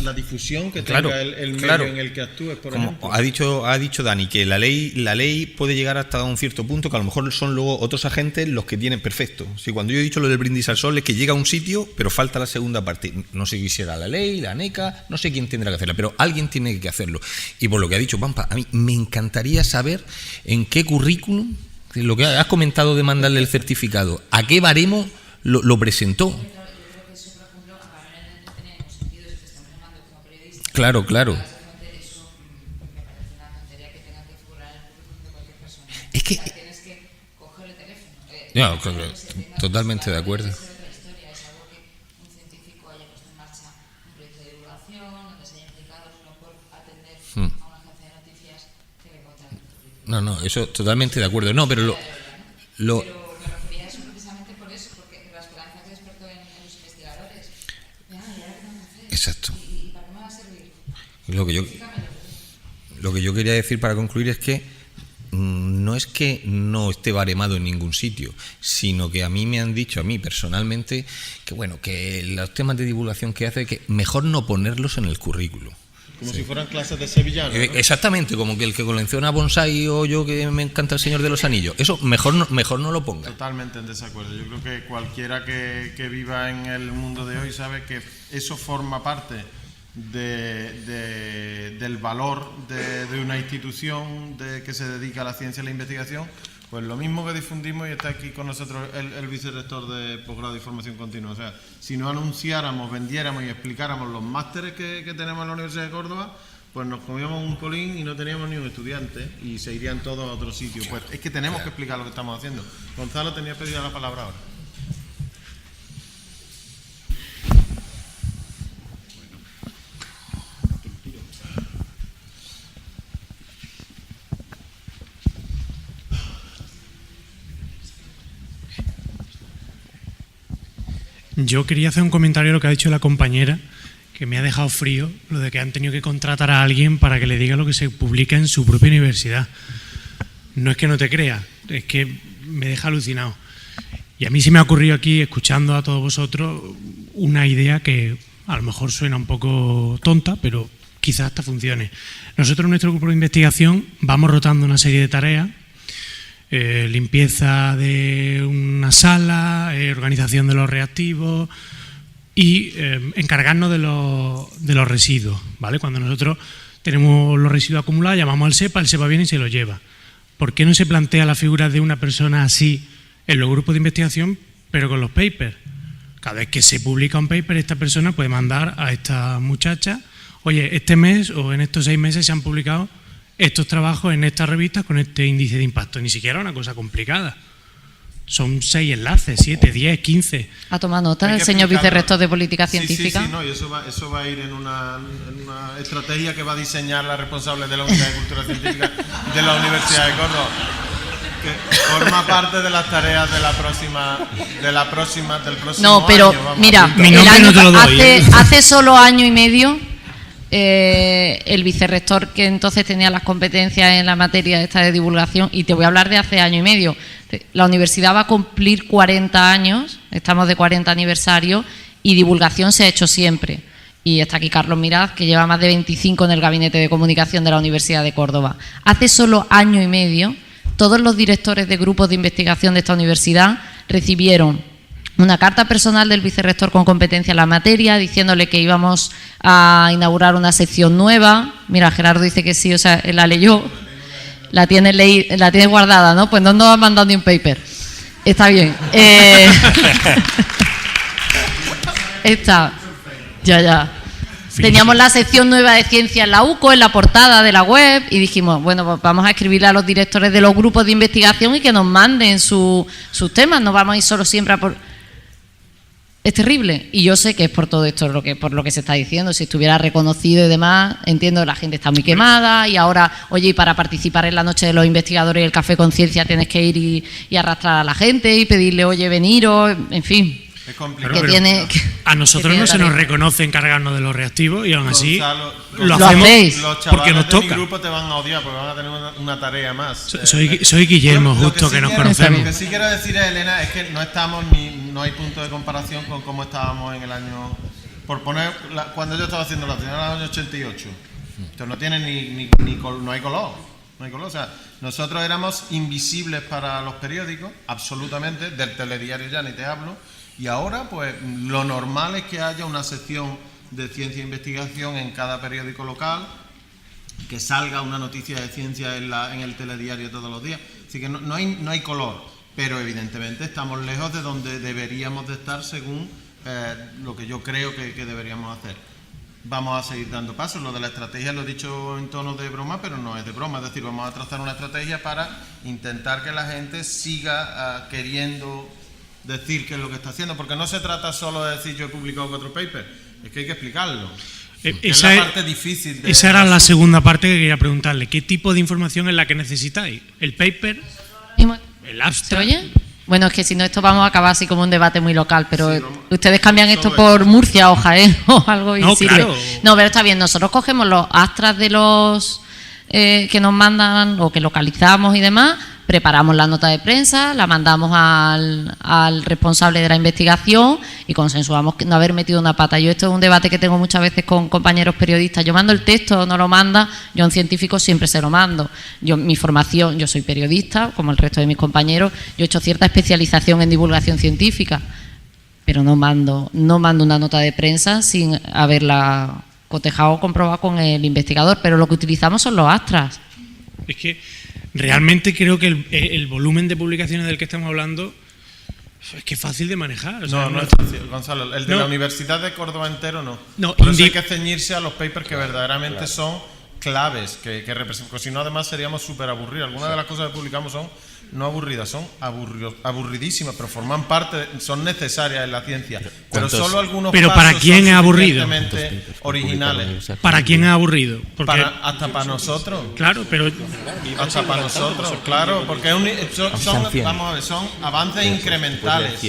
La difusión que
Claro,
tenga el
claro.
medio en el que actúes, por
Como
ejemplo.
ha dicho Dani, que la ley puede llegar hasta un cierto punto, que a lo mejor son luego otros agentes los que tienen perfecto. Si cuando yo he dicho lo del brindis al sol es que llega a un sitio, pero falta la segunda parte. No sé si será la ley, la ANECA, no sé quién tendrá que hacerla, pero alguien tiene que hacerlo. Y por lo que ha dicho Pampa, a mí me encantaría saber en qué currículum, lo que has comentado de mandarle el certificado, a qué baremo lo presentó.
Yo creo que eso, por ejemplo, a Carmen no tenía ningún sentido si te estamos llamando como periodista.
Claro.
Básicamente eso me parece una tontería que tenga que figurar en el currículum de cualquier persona.
Es que-
O sea, tienes que coger el teléfono.
No, claro, totalmente de acuerdo.
Es otra historia, es algo que un científico haya puesto en marcha un proyecto de divulgación, donde se haya implicado, no por atender a una agencia de noticias que le contar el currículum.
No, eso totalmente de acuerdo. No, pero
Pero me refería a eso precisamente por eso, porque la esperanza que despertó en los investigadores. ¿Y ahora qué vamos a hacer?
Exacto.
¿Y para qué me va a servir?
Lo que yo quería decir para concluir es que no es que no esté baremado en ningún sitio, sino que a mí me han dicho, a mí personalmente, que bueno, que los temas de divulgación que hace, que mejor no ponerlos en el currículo.
Como si fueran clases de sevillano, ¿no?
Exactamente, como que el que colecciona bonsai o yo que me encanta el Señor de los Anillos. Eso mejor no lo ponga.
Totalmente en desacuerdo. Yo creo que cualquiera que viva en el mundo de hoy sabe que eso forma parte del valor de una institución que se dedica a la ciencia y la investigación. Pues lo mismo que difundimos, y está aquí con nosotros el vicerrector de posgrado y formación continua. O sea, si no anunciáramos, vendiéramos y explicáramos los másteres que tenemos en la Universidad de Córdoba, pues nos comíamos un colín y no teníamos ni un estudiante y se irían todos a otro sitio. Pues es que tenemos que explicar lo que estamos haciendo. Gonzalo tenía pedida la palabra ahora.
Yo quería hacer un comentario a lo que ha dicho la compañera, que me ha dejado frío, lo de que han tenido que contratar a alguien para que le diga lo que se publica en su propia universidad. No es que no te crea, es que me deja alucinado. Y a mí sí me ha ocurrido aquí, escuchando a todos vosotros, una idea que a lo mejor suena un poco tonta, pero quizás hasta funcione. Nosotros en nuestro grupo de investigación vamos rotando una serie de tareas, limpieza de una sala, organización de los reactivos y encargarnos de los residuos, ¿vale? Cuando nosotros tenemos los residuos acumulados, llamamos al SEPA, el SEPA viene y se los lleva. ¿Por qué no se plantea la figura de una persona así en los grupos de investigación, pero con los papers? Cada vez que se publica un paper, esta persona puede mandar a esta muchacha: oye, este mes o en estos 6 meses se han publicado estos trabajos en estas revistas con este índice de impacto. Ni siquiera una cosa complicada. Son 6 enlaces, 7, 10, 15.
Ha tomado nota
Hay
el
que
señor
explicarlo.
vicerrector de Política Científica.
Sí, no, y eso va a ir en una estrategia que va a diseñar la responsable de la Unidad de Cultura Científica de la Universidad de Córdoba, que forma parte de las tareas del próximo
No, pero
año, vamos.
mira,
Mi nombre no te lo doy,
hace solo año y medio el vicerrector, que entonces tenía las competencias en la materia esta de divulgación, y te voy a hablar de hace año y medio. La universidad va a cumplir 40 años, estamos de 40 aniversario, y divulgación se ha hecho siempre. Y está aquí Carlos Miraz, que lleva más de 25 en el Gabinete de Comunicación de la Universidad de Córdoba. Hace solo año y medio, todos los directores de grupos de investigación de esta universidad recibieron una carta personal del vicerrector con competencia en la materia, diciéndole que íbamos a inaugurar una sección nueva. Mira, Gerardo dice que sí, o sea, él la leyó, la tienes guardada, ¿no? Pues no nos ha mandado ni un paper. Está bien. Está. Ya. Teníamos la sección nueva de ciencia en la UCO, en la portada de la web, y dijimos, bueno, pues vamos a escribirle a los directores de los grupos de investigación y que nos manden sus temas, no vamos a ir solo siempre a por... Es terrible, y yo sé que es por todo esto por lo que se está diciendo. Si estuviera reconocido y demás, entiendo que la gente está muy quemada, y ahora, oye, y para participar en la noche de los investigadores y el café con ciencia tienes que ir y arrastrar a la gente y pedirle, oye, veniros, en fin.
Es complicado.
que
Pero
tiene...
a nosotros
que
no
tiene
se nos
tarea.
reconoce encargarnos de los reactivos y aún así
Gonzalo,
lo
¿Lo
hacemos
hacéis?
los
porque
chavales
nos
de mi
toca.
grupo te van a odiar porque van a tener una tarea más.
Soy Guillermo,
Yo lo
justo,
sí
que nos
quiero-
conocemos.
Lo que sí quiero decir, Elena, es que no estamos no hay punto de comparación con cómo estábamos en el año. Por poner, cuando yo estaba haciendo la teoría, en el año 88. Entonces no tiene no hay color. No hay color. O sea, nosotros éramos invisibles para los periódicos, absolutamente, del telediario ya ni te hablo. Y ahora, pues, lo normal es que haya una sección de ciencia e investigación en cada periódico local, que salga una noticia de ciencia en el telediario todos los días. Así que no hay color, pero evidentemente estamos lejos de donde deberíamos de estar según lo que yo creo que deberíamos hacer. Vamos a seguir dando pasos. Lo de la estrategia lo he dicho en tono de broma, pero no es de broma. Es decir, vamos a trazar una estrategia para intentar que la gente siga queriendo decir qué es lo que está haciendo, porque no se trata solo de decir yo he publicado 4 papers, es que hay que explicarlo.
Esa
es la parte difícil.
Esa era la segunda parte que quería preguntarle. ¿Qué tipo de información es la que necesitáis? ¿El paper? ¿El
¿Se
abstract?
oye? Bueno, es que si no, esto vamos a acabar así como un debate muy local, pero
Sí, vamos.
ustedes cambian esto
Todo
por Murcia o Jaén o algo y
No,
sirve.
claro.
No, pero está bien, nosotros cogemos los astras de los que nos mandan o que localizamos y demás, preparamos la nota de prensa, la mandamos al responsable de la investigación y consensuamos no haber metido una pata. Yo esto es un debate que tengo muchas veces con compañeros periodistas. Yo mando el texto, no lo manda, yo a un científico siempre se lo mando. Mi formación, yo soy periodista, como el resto de mis compañeros, yo he hecho cierta especialización en divulgación científica, pero no mando una nota de prensa sin haberla cotejado o comprobado con el investigador, pero lo que utilizamos son los astras.
Es que realmente creo que el volumen de publicaciones del que estamos hablando es que es fácil de manejar. O sea,
No es fácil, Gonzalo. El de
No.
la Universidad de Córdoba entero no.
No,
Por eso hay que ceñirse a los papers que verdaderamente son claves, que representan. Porque si no, además seríamos súper aburridos. Algunas de las cosas que publicamos son no aburridas, son aburridísimas, pero forman parte, son necesarias en la ciencia. Pero
¿Cuántos?
solo algunos
Pero
pasos
¿para quién
son
es aburrido?
suficientemente originales.
¿Para quién es aburrido? Porque,
Hasta para nosotros.
claro, pero
Hasta para nosotros, claro, porque son avances incrementales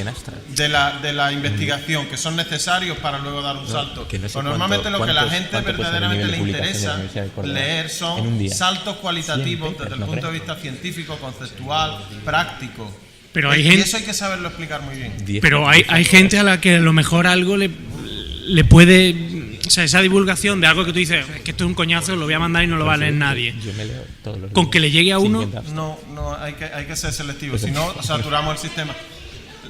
de la investigación que son necesarios para luego dar un salto.
que no sé
Pues normalmente lo que la
cuánto
gente
cuesta el
verdaderamente
nivel
le
de publicación de la
interesa
Universidad de Córdoba
leer
en
son
un día.
saltos cualitativos
100
desde el
no
punto de
creo.
vista científico, conceptual, práctico.
Pero hay
Y
gente-
eso hay que saberlo explicar muy bien.
Pero hay gente a la que a lo mejor algo le puede... O sea, esa divulgación de algo que tú dices, es que esto es un coñazo, lo voy a mandar y no lo va a leer nadie.
Yo me leo todos los
Con
días.
que le llegue a uno...
50.
No, hay que ser selectivo, si no saturamos el sistema.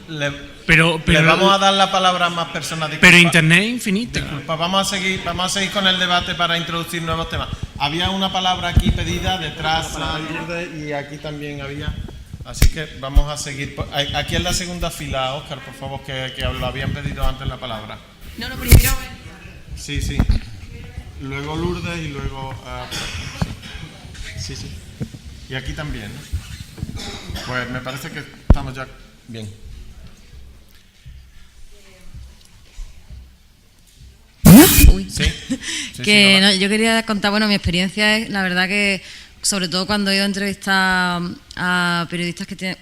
Le
Pero
vamos a dar la palabra a más personas.
pero
Disculpa.
Internet es infinita.
Disculpa, vamos a seguir con el debate para introducir nuevos temas. Había una palabra aquí pedida detrás a Lourdes y aquí también había. Así que vamos a seguir. Aquí en la segunda fila, Óscar, por favor, que lo habían pedido antes la palabra.
No, lo primero
Sí. Luego Lourdes y luego. Sí. Y aquí también, ¿no? Pues me parece que estamos ya bien.
Uy.
Sí.
Que no, yo quería contar, bueno, mi experiencia es, la verdad que, sobre todo cuando he ido a entrevistar a periodistas que tienen,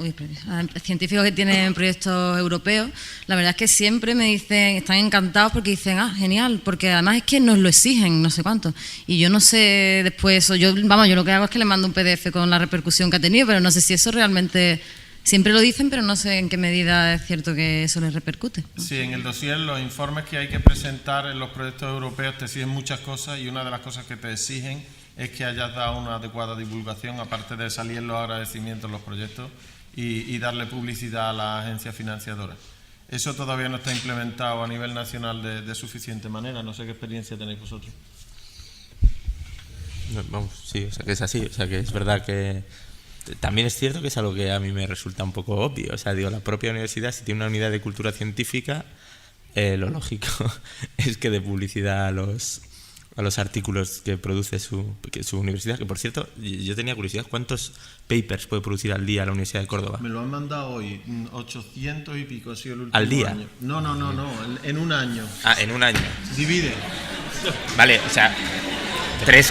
a científicos que tienen proyectos europeos, la verdad es que siempre me dicen, están encantados porque dicen, genial, porque además es que nos lo exigen, no sé cuánto. Y yo no sé después, yo lo que hago es que le mando un PDF con la repercusión que ha tenido, pero no sé si eso realmente... Siempre lo dicen, pero no sé en qué medida es cierto que eso les repercute.
Sí, en el dossier, los informes que hay que presentar en los proyectos europeos te exigen muchas cosas y una de las cosas que te exigen es que hayas dado una adecuada divulgación, aparte de salir en los agradecimientos los proyectos y darle publicidad a la agencia financiadora. Eso todavía no está implementado a nivel nacional de suficiente manera. No sé qué experiencia tenéis vosotros.
No, vamos, sí, o sea que es así, o sea que es verdad que también es cierto que es algo que a mí me resulta un poco obvio, o sea, digo, la propia universidad, si tiene una unidad de cultura científica, lo lógico es que dé publicidad a los artículos que produce su universidad, que por cierto, yo tenía curiosidad, ¿cuántos papers puede producir al día la Universidad de Córdoba?
Me lo han mandado hoy, 800 y pico ha sido el último
¿Al día?
año. No, en un año.
Ah, en un año.
Divide.
Vale, o sea, 3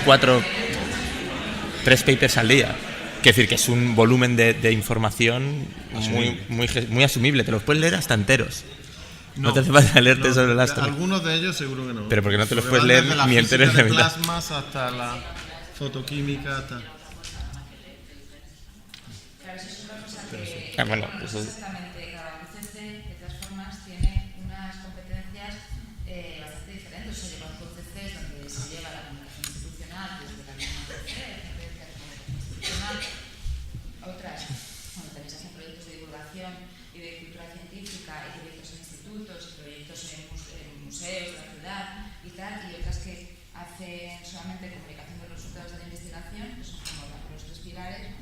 papers al día. Quiero decir que es un volumen de información muy asumible. Te los puedes leer hasta enteros. No te hace falta leerte sobre las tres.
Algunos de ellos seguro que no.
Pero porque no te los
Porque
puedes
van
leer
desde la
ni enteros
física
ni
de
a mitad.
plasmas hasta la fotoquímica, hasta...
Claro, eso es una cosa que
bueno,
no
eso es-
exactamente cada UCC, de todas formas, tiene unas competencias bastante diferentes. O sea, lleva UCCs donde se lleva la comunicación institucional desde la misma UCC, competencias de comunicación institucional, otras, bueno, también se hacen proyectos de divulgación y de cultura científica y proyectos en institutos y proyectos en museos de la ciudad y tal, y otras que hacen solamente comunicación de los resultados de la investigación, que son como los tres pilares, ¿no?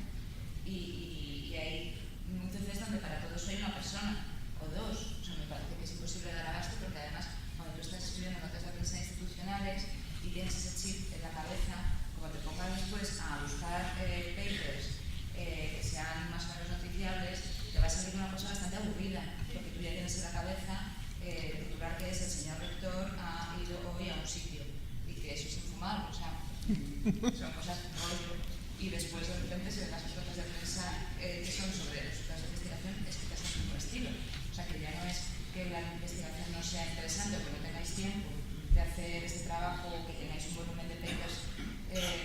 Y hay muchas veces donde para todo eso hay una persona o dos. O sea, me parece que es imposible dar abasto porque además cuando tú estás escribiendo notas de prensa institucionales y tienes ese chip en la cabeza, como te pongas después a buscar papers que sean más o menos noticiables, te va a salir una cosa bastante aburrida, porque tú ya tienes en la cabeza titular que es el señor rector ha ido hoy a un sitio y que eso es infumable. O sea, son cosas rollo. Y después de repente se ven las notas de prensa que son sobre resultados de investigación escritas en el mismo estilo. O sea, que ya no es que la investigación no sea interesante o que no tengáis tiempo de hacer este trabajo o que tengáis un volumen de papers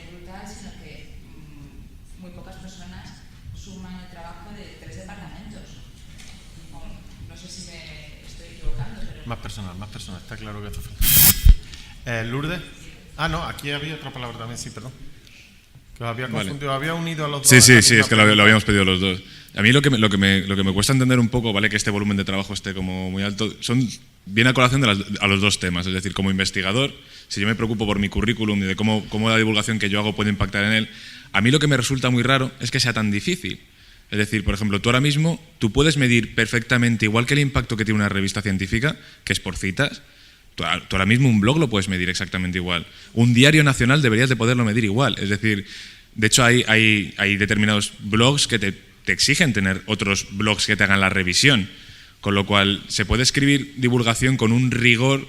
brutal, sino que muy pocas personas suman el trabajo de 3 departamentos. No sé si me estoy equivocando, pero...
Más personal, está claro que esto fue. Lourdes. Ah, no, aquí había otra palabra también, sí, perdón. Que os había confundido, había unido a los dos.
Sí, es que lo habíamos pedido los dos. A mí lo que me cuesta entender un poco, ¿vale? Que este volumen de trabajo esté como muy alto, viene a colación a los dos temas. Es decir, como investigador, si yo me preocupo por mi currículum y de cómo la divulgación que yo hago puede impactar en él, a mí lo que me resulta muy raro es que sea tan difícil. Es decir, por ejemplo, tú ahora mismo, tú puedes medir perfectamente, igual que el impacto que tiene una revista científica, que es por citas. Tú ahora mismo un blog lo puedes medir exactamente igual. Un diario nacional deberías de poderlo medir igual. Es decir, de hecho hay determinados blogs que te exigen tener otros blogs que te hagan la revisión. Con lo cual se puede escribir divulgación con un rigor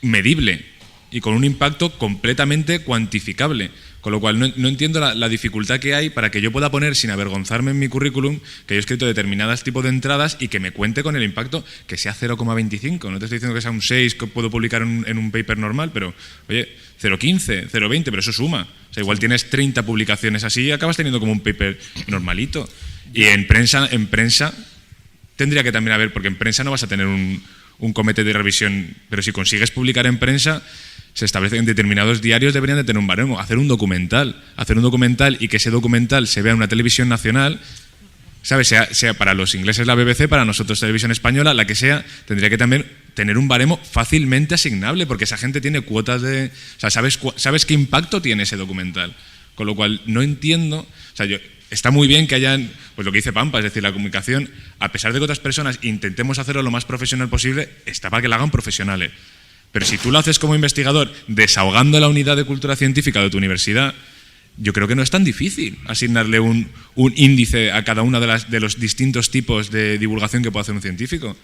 medible y con un impacto completamente cuantificable. Con lo cual no entiendo la dificultad que hay para que yo pueda poner sin avergonzarme en mi currículum que yo he escrito determinadas tipos de entradas y que me cuente con el impacto que sea 0,25. No te estoy diciendo que sea un 6 que puedo publicar en un paper normal, pero oye, 0,15, 0,20, pero eso suma. O sea, igual tienes 30 publicaciones así y acabas teniendo como un paper normalito. Y en prensa tendría que también haber, porque en prensa no vas a tener un comité de revisión, pero si consigues publicar en prensa, se establece que en determinados diarios deberían de tener un baremo, hacer un documental y que ese documental se vea en una televisión nacional, ¿sabes? Sea para los ingleses la BBC, para nosotros televisión española, la que sea, tendría que también tener un baremo fácilmente asignable, porque esa gente tiene cuotas de... O sea, sabes qué impacto tiene ese documental. Con lo cual, no entiendo... O sea, está muy bien que hayan, pues lo que dice Pampa, es decir, la comunicación, a pesar de que otras personas intentemos hacerlo lo más profesional posible, está para que la hagan profesionales. Pero si tú lo haces como investigador, desahogando la unidad de cultura científica de tu universidad, yo creo que no es tan difícil asignarle un índice a cada uno de los distintos tipos de divulgación que puede hacer un científico.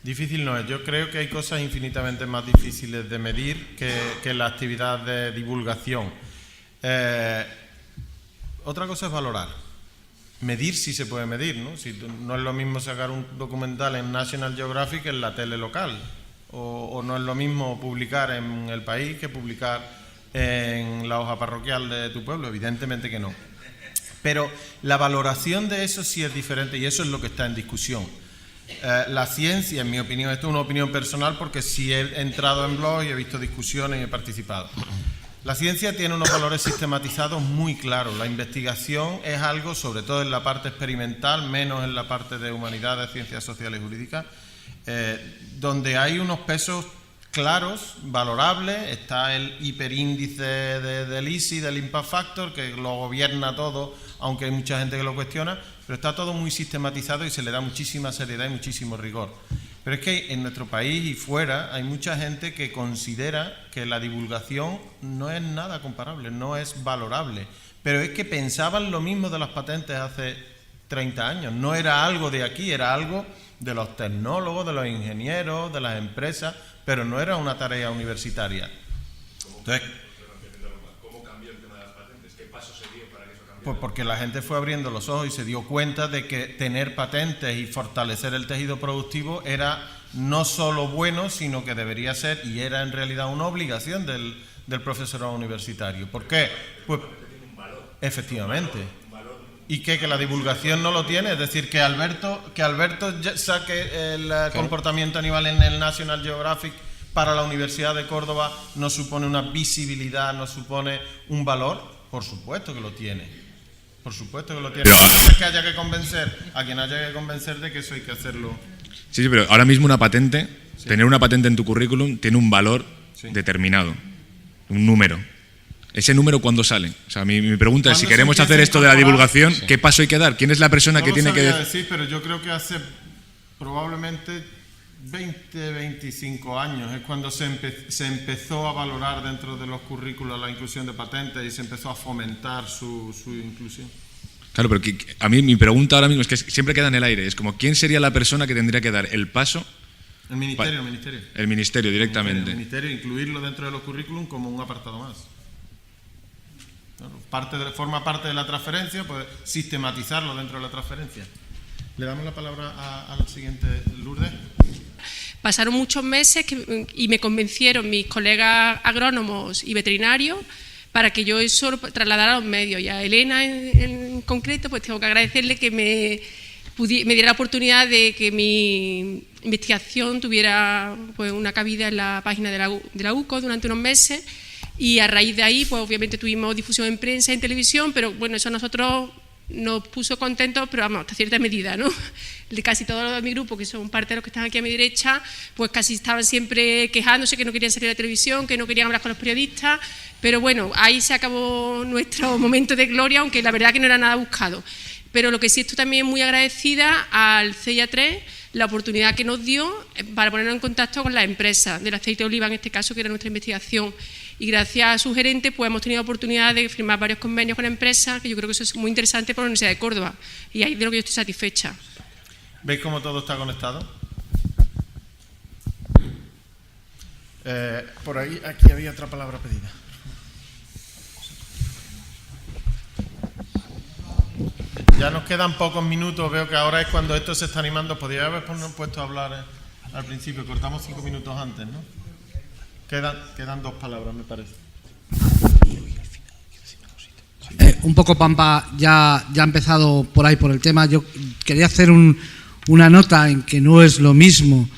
Difícil no es. Yo creo que hay cosas infinitamente más difíciles de medir que la actividad de divulgación. Otra cosa es valorar. Medir sí se puede medir, ¿no? No es lo mismo sacar un documental en National Geographic que en la tele local. O no es lo mismo publicar en El País que publicar en la hoja parroquial de tu pueblo, evidentemente que no. Pero la valoración de eso sí es diferente y eso es lo que está en discusión. La ciencia, en mi opinión, esto es una opinión personal porque sí he entrado en blogs y he visto discusiones y he participado. La ciencia tiene unos valores sistematizados muy claros. La investigación es algo, sobre todo en la parte experimental, menos en la parte de humanidades, ciencias sociales y jurídicas, donde hay unos pesos claros, valorables. Está el hiperíndice del ISI, del Impact Factor, que lo gobierna todo, aunque hay mucha gente que lo cuestiona, pero está todo muy sistematizado y se le da muchísima seriedad y muchísimo rigor. Pero es que en nuestro país y fuera hay mucha gente que considera que la divulgación no es nada comparable, no es valorable. Pero es que pensaban lo mismo de las patentes hace 30 años. No era algo de aquí, era algo de los tecnólogos, de los ingenieros, de las empresas, pero no era una tarea universitaria. Entonces,
¿cómo cambió el tema de las patentes? ¿Qué paso se dio para que eso cambiara?
pues porque la gente fue abriendo los ojos y se dio cuenta de que tener patentes y fortalecer el tejido productivo era no solo bueno, sino que debería ser, y era en realidad una obligación del profesorado universitario. ¿Por qué? Pues efectivamente. ¿Y qué? Que la divulgación no lo tiene. Es decir, que Alberto saque el comportamiento animal en el National Geographic para la Universidad de Córdoba no supone una visibilidad, no supone un valor. Por supuesto que lo tiene. Por supuesto que lo tiene. Entonces, que haya que convencer a quien haya que convencer de que eso hay que hacerlo.
Sí, pero ahora mismo una patente, tener una patente en tu currículum tiene un valor determinado, un número. ¿Ese número cuándo sale? O sea, mi pregunta es, si queremos hacer esto de la divulgación, ¿qué paso hay que dar? ¿Quién es la persona que tiene que
decir? Pero yo creo que hace probablemente 20, 25 años es cuando se empezó a valorar dentro de los currículos la inclusión de patentes y se empezó a fomentar su inclusión.
Claro, pero a mí mi pregunta ahora mismo es que siempre queda en el aire. Es como, ¿quién sería la persona que tendría que dar el paso?
El ministerio.
El ministerio directamente.
El ministerio, incluirlo dentro de los currículum como un apartado más. Claro, forma parte de la transferencia, pues sistematizarlo dentro de la transferencia. Le damos la palabra al siguiente, Lourdes.
Pasaron muchos meses y me convencieron mis colegas agrónomos y veterinarios para que yo eso lo trasladara a los medios. Y a Elena en concreto, pues tengo que agradecerle que me diera la oportunidad de que mi investigación tuviera pues una cabida en la página de la UCO durante unos meses. Y a raíz de ahí, pues obviamente tuvimos difusión en prensa y en televisión, pero bueno, eso a nosotros nos puso contentos, pero vamos, hasta cierta medida, ¿no? De casi todos los de mi grupo, que son parte de los que están aquí a mi derecha, pues casi estaban siempre quejándose que no querían salir a la televisión, que no querían hablar con los periodistas, pero bueno, ahí se acabó nuestro momento de gloria, aunque la verdad que no era nada buscado. Pero lo que sí estoy también muy agradecida al CIA3, la oportunidad que nos dio para ponernos en contacto con las empresas del aceite de oliva, en este caso, que era nuestra investigación. Y gracias a su gerente, pues hemos tenido oportunidad de firmar varios convenios con empresas, que yo creo que eso es muy interesante para la Universidad de Córdoba. Y ahí de lo que yo estoy satisfecha.
¿Veis cómo todo está conectado? Por ahí, aquí había otra palabra pedida. Ya nos quedan pocos minutos, veo que ahora es cuando esto se está animando. Podría haber puesto a hablar al principio, cortamos 5 minutos antes, ¿no? Quedan 2 palabras, me parece.
Un poco Pampa ya ha empezado por ahí por el tema. Yo quería hacer una nota en que no es lo mismo,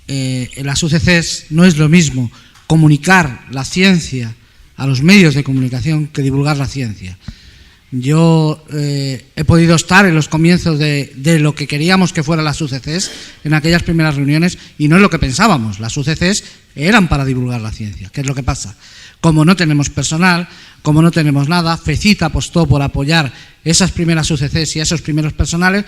en las UCCs no es lo mismo comunicar la ciencia a los medios de comunicación que divulgar la ciencia. Yo he podido estar en los comienzos de lo que queríamos que fueran las UCCs, en aquellas primeras reuniones, y no es lo que pensábamos. Las UCCs eran para divulgar la ciencia. ¿Qué es lo que pasa? Como no tenemos personal, como no tenemos nada, FECIT apostó por apoyar esas primeras UCCs y esos primeros personales,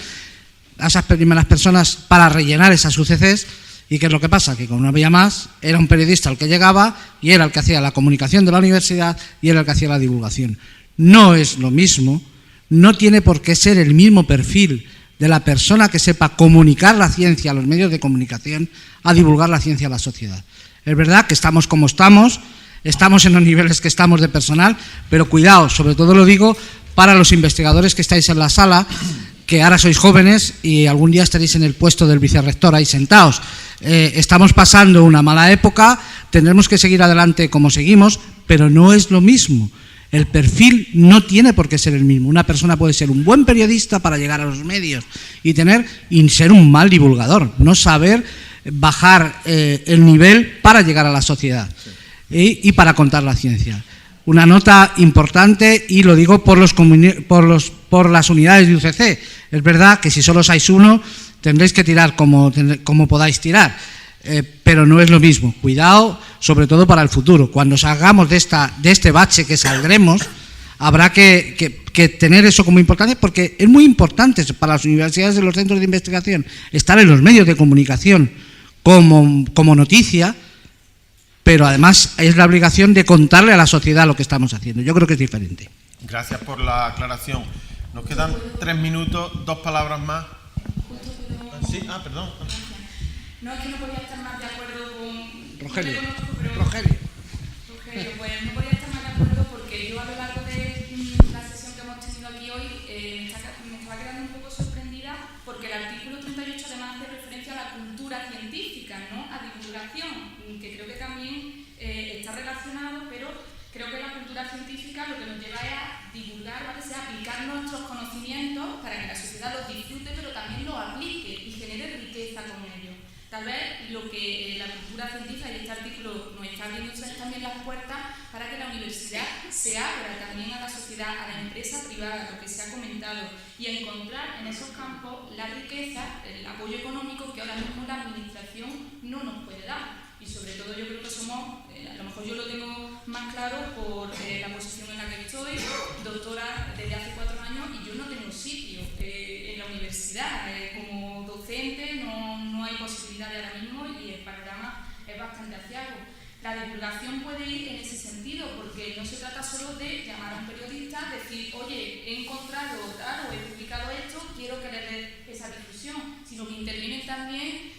a esas primeras personas para rellenar esas UCCs. ¿Y qué es lo que pasa? Que como no había más, era un periodista el que llegaba y era el que hacía la comunicación de la universidad y era el que hacía la divulgación. No es lo mismo, no tiene por qué ser el mismo perfil de la persona que sepa comunicar la ciencia a los medios de comunicación a divulgar la ciencia a la sociedad. Es verdad que estamos como estamos en los niveles que estamos de personal, pero cuidado, sobre todo lo digo para los investigadores que estáis en la sala, que ahora sois jóvenes y algún día estaréis en el puesto del vicerrector ahí sentados. Estamos pasando una mala época, tendremos que seguir adelante como seguimos, pero no es lo mismo. El perfil no tiene por qué ser el mismo. Una persona puede ser un buen periodista para llegar a los medios y ser un mal divulgador, no saber bajar el nivel para llegar a la sociedad y para contar la ciencia. Una nota importante, y lo digo por las unidades de UCC. Es verdad que si solo sois uno, tendréis que tirar como podáis tirar. Pero no es lo mismo. Cuidado, sobre todo para el futuro. Cuando salgamos de este bache que saldremos, habrá que tener eso como importante, porque es muy importante para las universidades y los centros de investigación estar en los medios de comunicación como noticia, pero además es la obligación de contarle a la sociedad lo que estamos haciendo. Yo creo que es diferente.
Gracias por la aclaración. Nos quedan 3 minutos, 2 palabras más. Sí, perdón.
No, es que no podía estar más de acuerdo con...
Rogelio,
pues no podía estar más de acuerdo porque yo a lo largo de la sesión que hemos tenido aquí hoy me estaba quedando un poco sorprendida porque el artículo 38 además hace referencia a la cultura científica. científica, no a divulgación, que creo que también está relacionado, pero creo que la cultura científica lo que nos lleva es a divulgar, ¿vale? O sea, aplicar nuestros conocimientos para que la sociedad los disfrute, pero también los aplique y genere riqueza con ellos. Tal vez lo que la cultura científica y este artículo nos está abriendo es también las puertas para que la universidad se abra también a la sociedad, a la empresa privada, lo que se ha comentado, y a encontrar en esos campos la riqueza, el apoyo económico que ahora mismo la administración no nos puede dar. Y sobre todo yo creo que somos, a lo mejor yo lo tengo más claro por la posición en la que estoy, doctora desde hace 4 años, y yo no tengo sitio en la universidad. Como docente no hay posibilidades ahora mismo y el panorama es bastante aciago. La divulgación puede ir en ese sentido, porque no se trata solo de llamar a un periodista, decir, oye, he encontrado tal o he publicado esto, quiero que le dé esa difusión, sino que intervienen también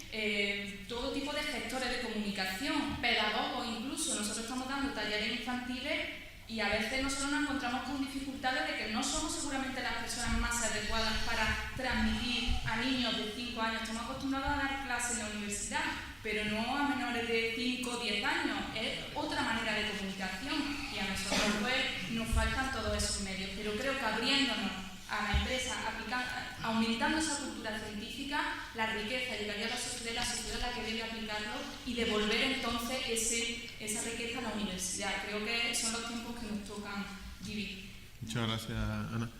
todo tipo de gestores de comunicación, pedagogos incluso. Nosotros estamos dando talleres infantiles y a veces nosotros nos encontramos con dificultades de que no somos seguramente las personas más adecuadas para transmitir a niños de 5 años. Estamos acostumbrados a dar clases en la universidad, pero no a menores de 5 o 10 años. Es otra manera de comunicación y a nosotros pues nos faltan todos esos medios. Pero creo que abriéndonos a la empresa, aumentando esa cultura científica, la riqueza llegaría a la sociedad es la que debe aplicarlo y devolver entonces esa riqueza a la universidad. Creo que son los tiempos que nos tocan vivir.
Muchas gracias, Ana.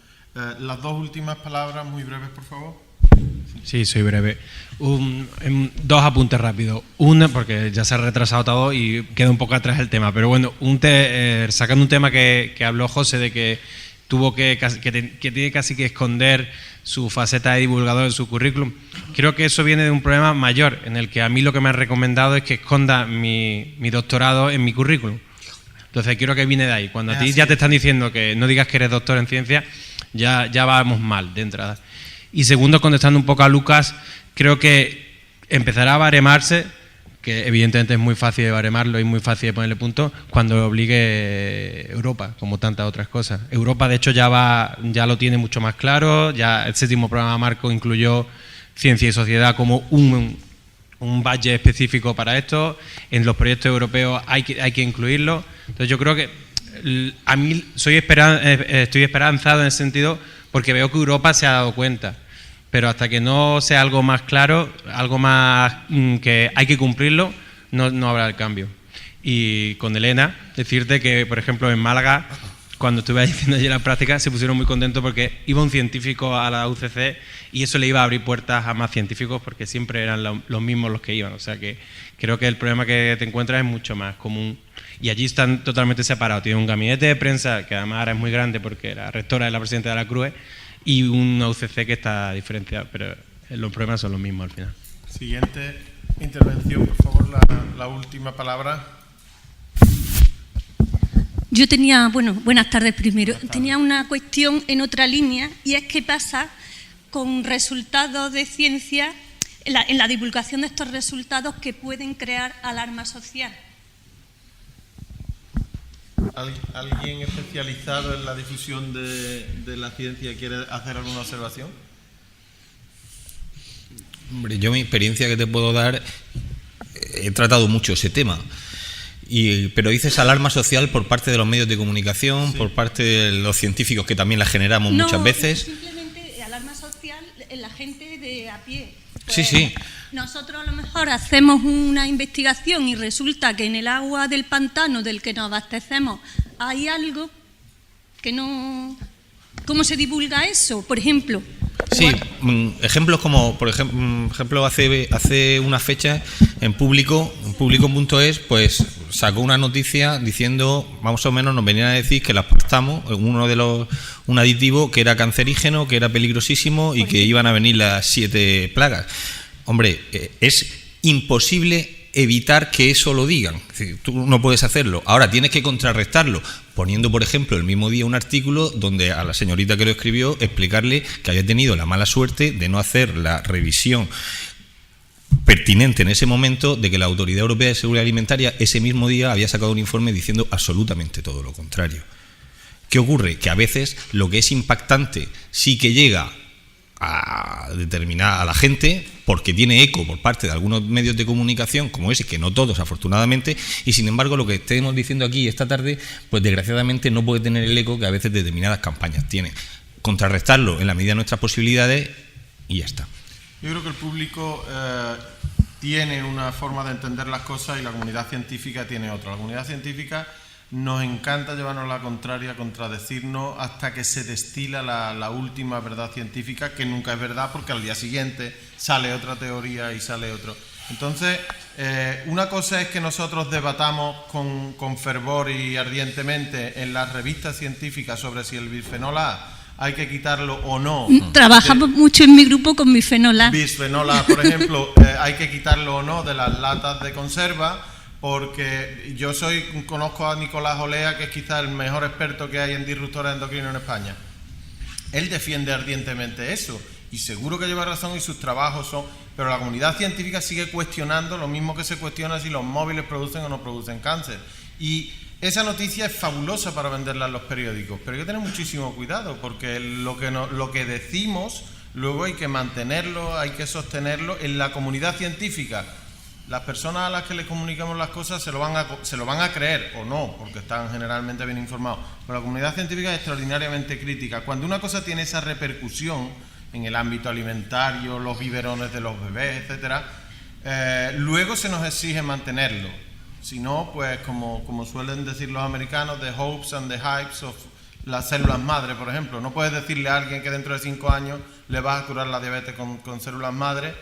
Las dos últimas palabras, muy breves, por favor.
Sí, soy breve. Dos apuntes rápidos. Una, porque ya se ha retrasado todo y queda un poco atrás el tema, pero bueno, sacando un tema que habló José de que tuvo que tiene casi que esconder su faceta de divulgador en su currículum. Creo que eso viene de un problema mayor, en el que a mí lo que me han recomendado es que esconda mi doctorado en mi currículum. Entonces creo que viene de ahí. Cuando a ti ya te están diciendo que no digas que eres doctor en ciencia, ya vamos mal de entrada. Y segundo, contestando un poco a Lucas, creo que empezará a baremarse, que evidentemente es muy fácil de baremarlo y muy fácil de ponerle punto, cuando lo obligue Europa, como tantas otras cosas. Europa, de hecho, ya lo tiene mucho más claro. Ya el 7º programa marco incluyó ciencia y sociedad como un budget específico para esto. En los proyectos europeos hay que incluirlo. Entonces yo creo que a mí estoy esperanzado en ese sentido, porque veo que Europa se ha dado cuenta. Pero hasta que no sea algo más claro, algo más que hay que cumplirlo, no habrá el cambio. Y con Elena, decirte que, por ejemplo, en Málaga, cuando estuve haciendo allí la práctica, se pusieron muy contentos porque iba un científico a la UCC y eso le iba a abrir puertas a más científicos, porque siempre eran los mismos los que iban. O sea que creo que el problema que te encuentras es mucho más común. Y allí están totalmente separados. Tienen un gabinete de prensa, que además ahora es muy grande porque la rectora es la presidenta de la CRUE, y una UCC que está diferenciada, pero los problemas son los mismos al final.
Siguiente intervención, por favor, la última palabra.
Yo tenía, buenas tardes primero. Tenía una cuestión en otra línea, y es qué pasa con resultados de ciencia, en la divulgación de estos resultados que pueden crear alarma social.
¿Alguien especializado en la difusión de la ciencia quiere hacer alguna observación?
Hombre, yo mi experiencia que te puedo dar, he tratado mucho ese tema, pero dices alarma social por parte de los medios de comunicación, por parte de los científicos, que también la generamos muchas veces.
Simplemente alarma social en la gente de a pie.
Sí.
Nosotros a lo mejor hacemos una investigación y resulta que en el agua del pantano del que nos abastecemos hay algo que no... ¿Cómo se divulga eso, por ejemplo?
Sí, ejemplos como, por ejemplo, hace una fecha en Público.es, pues sacó una noticia diciendo, más o menos nos venían a decir que el aspartamo, un aditivo que era cancerígeno, que era peligrosísimo y que iban a venir las 7 plagas. Hombre, es imposible evitar que eso lo digan. Es decir, tú no puedes hacerlo. Ahora tienes que contrarrestarlo poniendo, por ejemplo, el mismo día un artículo donde a la señorita que lo escribió explicarle que había tenido la mala suerte de no hacer la revisión pertinente en ese momento, de que la Autoridad Europea de Seguridad Alimentaria ese mismo día había sacado un informe diciendo absolutamente todo lo contrario. ¿Qué ocurre? Que a veces lo que es impactante sí que llega a la gente, porque tiene eco por parte de algunos medios de comunicación, como ese, que no todos, afortunadamente, y sin embargo lo que estemos diciendo aquí esta tarde, pues desgraciadamente no puede tener el eco que a veces determinadas campañas tienen. Contrarrestarlo en la medida de nuestras posibilidades y ya está.
Yo creo que el público tiene una forma de entender las cosas y la comunidad científica tiene otra. La comunidad científica nos encanta llevarnos la contraria, contradecirnos hasta que se destila la última verdad científica, que nunca es verdad porque al día siguiente sale otra teoría y sale otro. Entonces, una cosa es que nosotros debatamos con fervor y ardientemente en las revistas científicas sobre si el bisfenol A hay que quitarlo o no.
Trabajamos mucho en mi grupo con bisfenol A.
Bisfenol A, por ejemplo, hay que quitarlo o no de las latas de conserva, porque yo conozco a Nicolás Olea, que es quizá el mejor experto que hay en disruptores endocrinos en España. Él defiende ardientemente eso, y seguro que lleva razón y sus trabajos son... Pero la comunidad científica sigue cuestionando lo mismo que se cuestiona si los móviles producen o no producen cáncer. Y esa noticia es fabulosa para venderla en los periódicos, pero hay que tener muchísimo cuidado, porque lo que decimos luego hay que mantenerlo, hay que sostenerlo en la comunidad científica. Las personas a las que les comunicamos las cosas se lo van a creer o no, porque están generalmente bien informados. Pero la comunidad científica es extraordinariamente crítica. Cuando una cosa tiene esa repercusión en el ámbito alimentario, los biberones de los bebés, etcétera, luego se nos exige mantenerlo. Si no, pues como suelen decir los americanos, the hopes and the hypes of las células madre, por ejemplo. No puedes decirle a alguien que dentro de 5 años le vas a curar la diabetes con células madre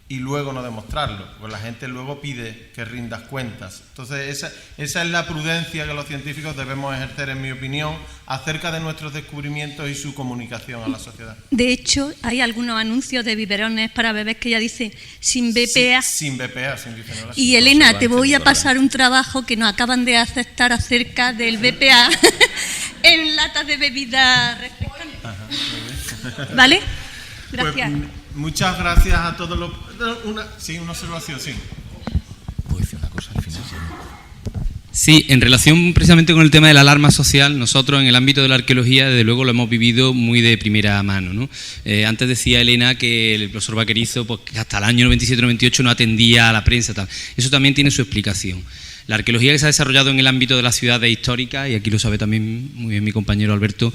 y luego no demostrarlo, porque la gente luego pide que rindas cuentas. Entonces esa es la prudencia que los científicos debemos ejercer, en mi opinión, acerca de nuestros descubrimientos y su comunicación a la sociedad.
De hecho, hay algunos anuncios de biberones para bebés que ya dicen sin BPA.
Sin BPA, sin bisfenol A.
Y Elena, te voy a pasar un trabajo que nos acaban de aceptar acerca del BPA en latas de bebida refrescante. ¿Vale? Gracias.
Pues, muchas gracias a todos los... una observación, sí.
¿Puedo decir una cosa al final?
Sí, en relación precisamente con el tema de la alarma social, nosotros en el ámbito de la arqueología, desde luego, lo hemos vivido muy de primera mano, ¿no? Antes decía Elena que el profesor Vaquerizo, pues, que hasta el año 97-98 no atendía a la prensa, tal. Eso también tiene su explicación. La arqueología que se ha desarrollado en el ámbito de las ciudades históricas, y aquí lo sabe también muy bien mi compañero Alberto,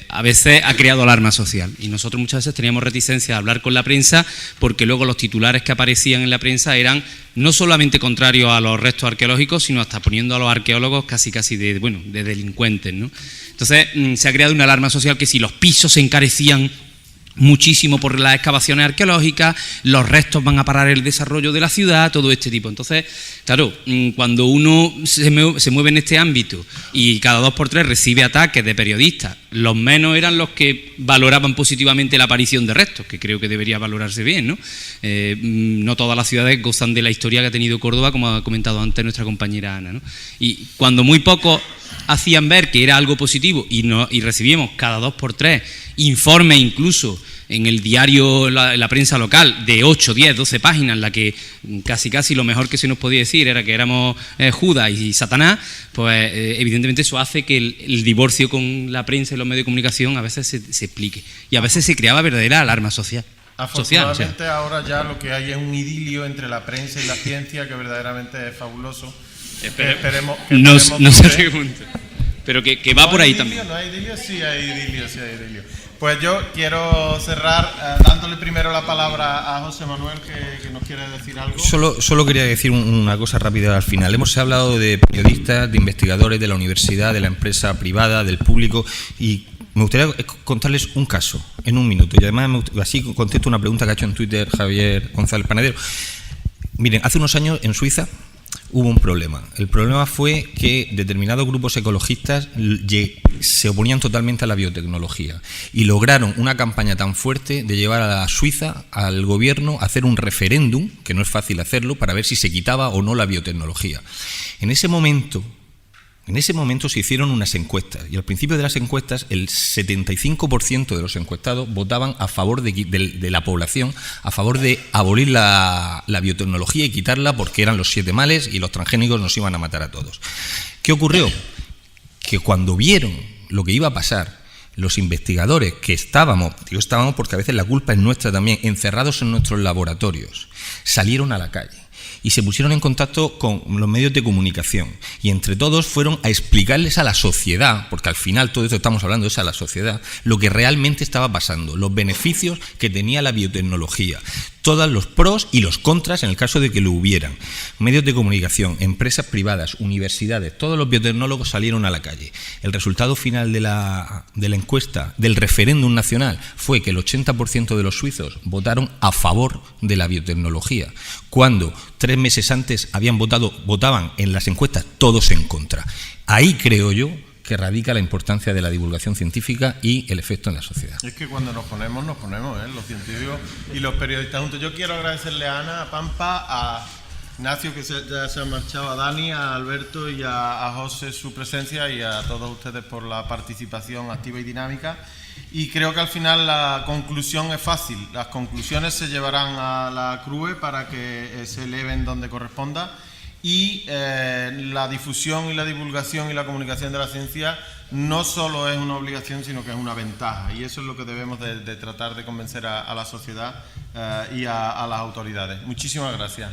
a veces ha creado alarma social. Y nosotros muchas veces teníamos reticencia a hablar con la prensa porque luego los titulares que aparecían en la prensa eran no solamente contrarios a los restos arqueológicos, sino hasta poniendo a los arqueólogos casi de delincuentes, ¿no? Entonces se ha creado una alarma social que si los pisos se encarecían muchísimo por las excavaciones arqueológicas, los restos van a parar el desarrollo de la ciudad, todo este tipo. Entonces, claro, cuando uno se mueve en este ámbito y cada 2 por 3 recibe ataques de periodistas, los menos eran los que valoraban positivamente la aparición de restos, que creo que debería valorarse bien, ¿no? No todas las ciudades gozan de la historia que ha tenido Córdoba, como ha comentado antes nuestra compañera Ana, ¿no? Y cuando muy pocos hacían ver que era algo positivo y recibíamos cada 2 por 3 informes, incluso en el diario, la prensa local, de 8, 10, 12 páginas, en la que casi lo mejor que se nos podía decir era que éramos Judas y Satanás, pues evidentemente eso hace que el divorcio con la prensa y los medios de comunicación a veces se explique. Y a veces se creaba verdadera alarma social.
Afortunadamente ahora ya lo que hay es un idilio entre la prensa y la ciencia que verdaderamente es fabuloso. Esperemos
no se pregunte. Pero que va por ahí también.
¿No hay idilio? Sí hay idilio. Pues yo quiero cerrar dándole primero la palabra a José Manuel, que nos quiere decir algo.
Solo quería decir una cosa rápida al final. Hemos hablado de periodistas, de investigadores, de la universidad, de la empresa privada, del público, y me gustaría contarles un caso en un minuto. Y además así contesto una pregunta que ha hecho en Twitter Javier González Panadero. Miren, hace unos años en Suiza hubo un problema. El problema fue que determinados grupos ecologistas se oponían totalmente a la biotecnología y lograron una campaña tan fuerte de llevar a Suiza, al gobierno, a hacer un referéndum, que no es fácil hacerlo, para ver si se quitaba o no la biotecnología. En ese momento se hicieron unas encuestas y al principio de las encuestas el 75% de los encuestados votaban a favor de la población, a favor de abolir la biotecnología y quitarla porque eran los 7 males y los transgénicos nos iban a matar a todos. ¿Qué ocurrió? Que cuando vieron lo que iba a pasar, los investigadores que estábamos, digo estábamos porque a veces la culpa es nuestra también, encerrados en nuestros laboratorios, salieron a la calle y se pusieron en contacto con los medios de comunicación y entre todos fueron a explicarles a la sociedad, porque al final todo esto estamos hablando es a la sociedad, lo que realmente estaba pasando, los beneficios que tenía la biotecnología, todos los pros y los contras en el caso de que lo hubieran. Medios de comunicación, empresas privadas, universidades, todos los biotecnólogos salieron a la calle. El resultado final de la encuesta, del referéndum nacional, fue que el 80% de los suizos votaron a favor de la biotecnología, cuando 3 meses antes votaban en las encuestas todos en contra. Ahí creo yo que radica la importancia de la divulgación científica y el efecto en la sociedad.
Es que cuando nos ponemos, los científicos y los periodistas juntos. Yo quiero agradecerle a Ana, a Pampa, a Ignacio, que ya se ha marchado, a Dani, a Alberto y a José su presencia y a todos ustedes por la participación activa y dinámica. Y creo que al final la conclusión es fácil. Las conclusiones se llevarán a la CRUE para que se eleven donde corresponda. Y la difusión y la divulgación y la comunicación de la ciencia no solo es una obligación, sino que es una ventaja. Y eso es lo que debemos de tratar de convencer a la sociedad y a las autoridades. Muchísimas gracias.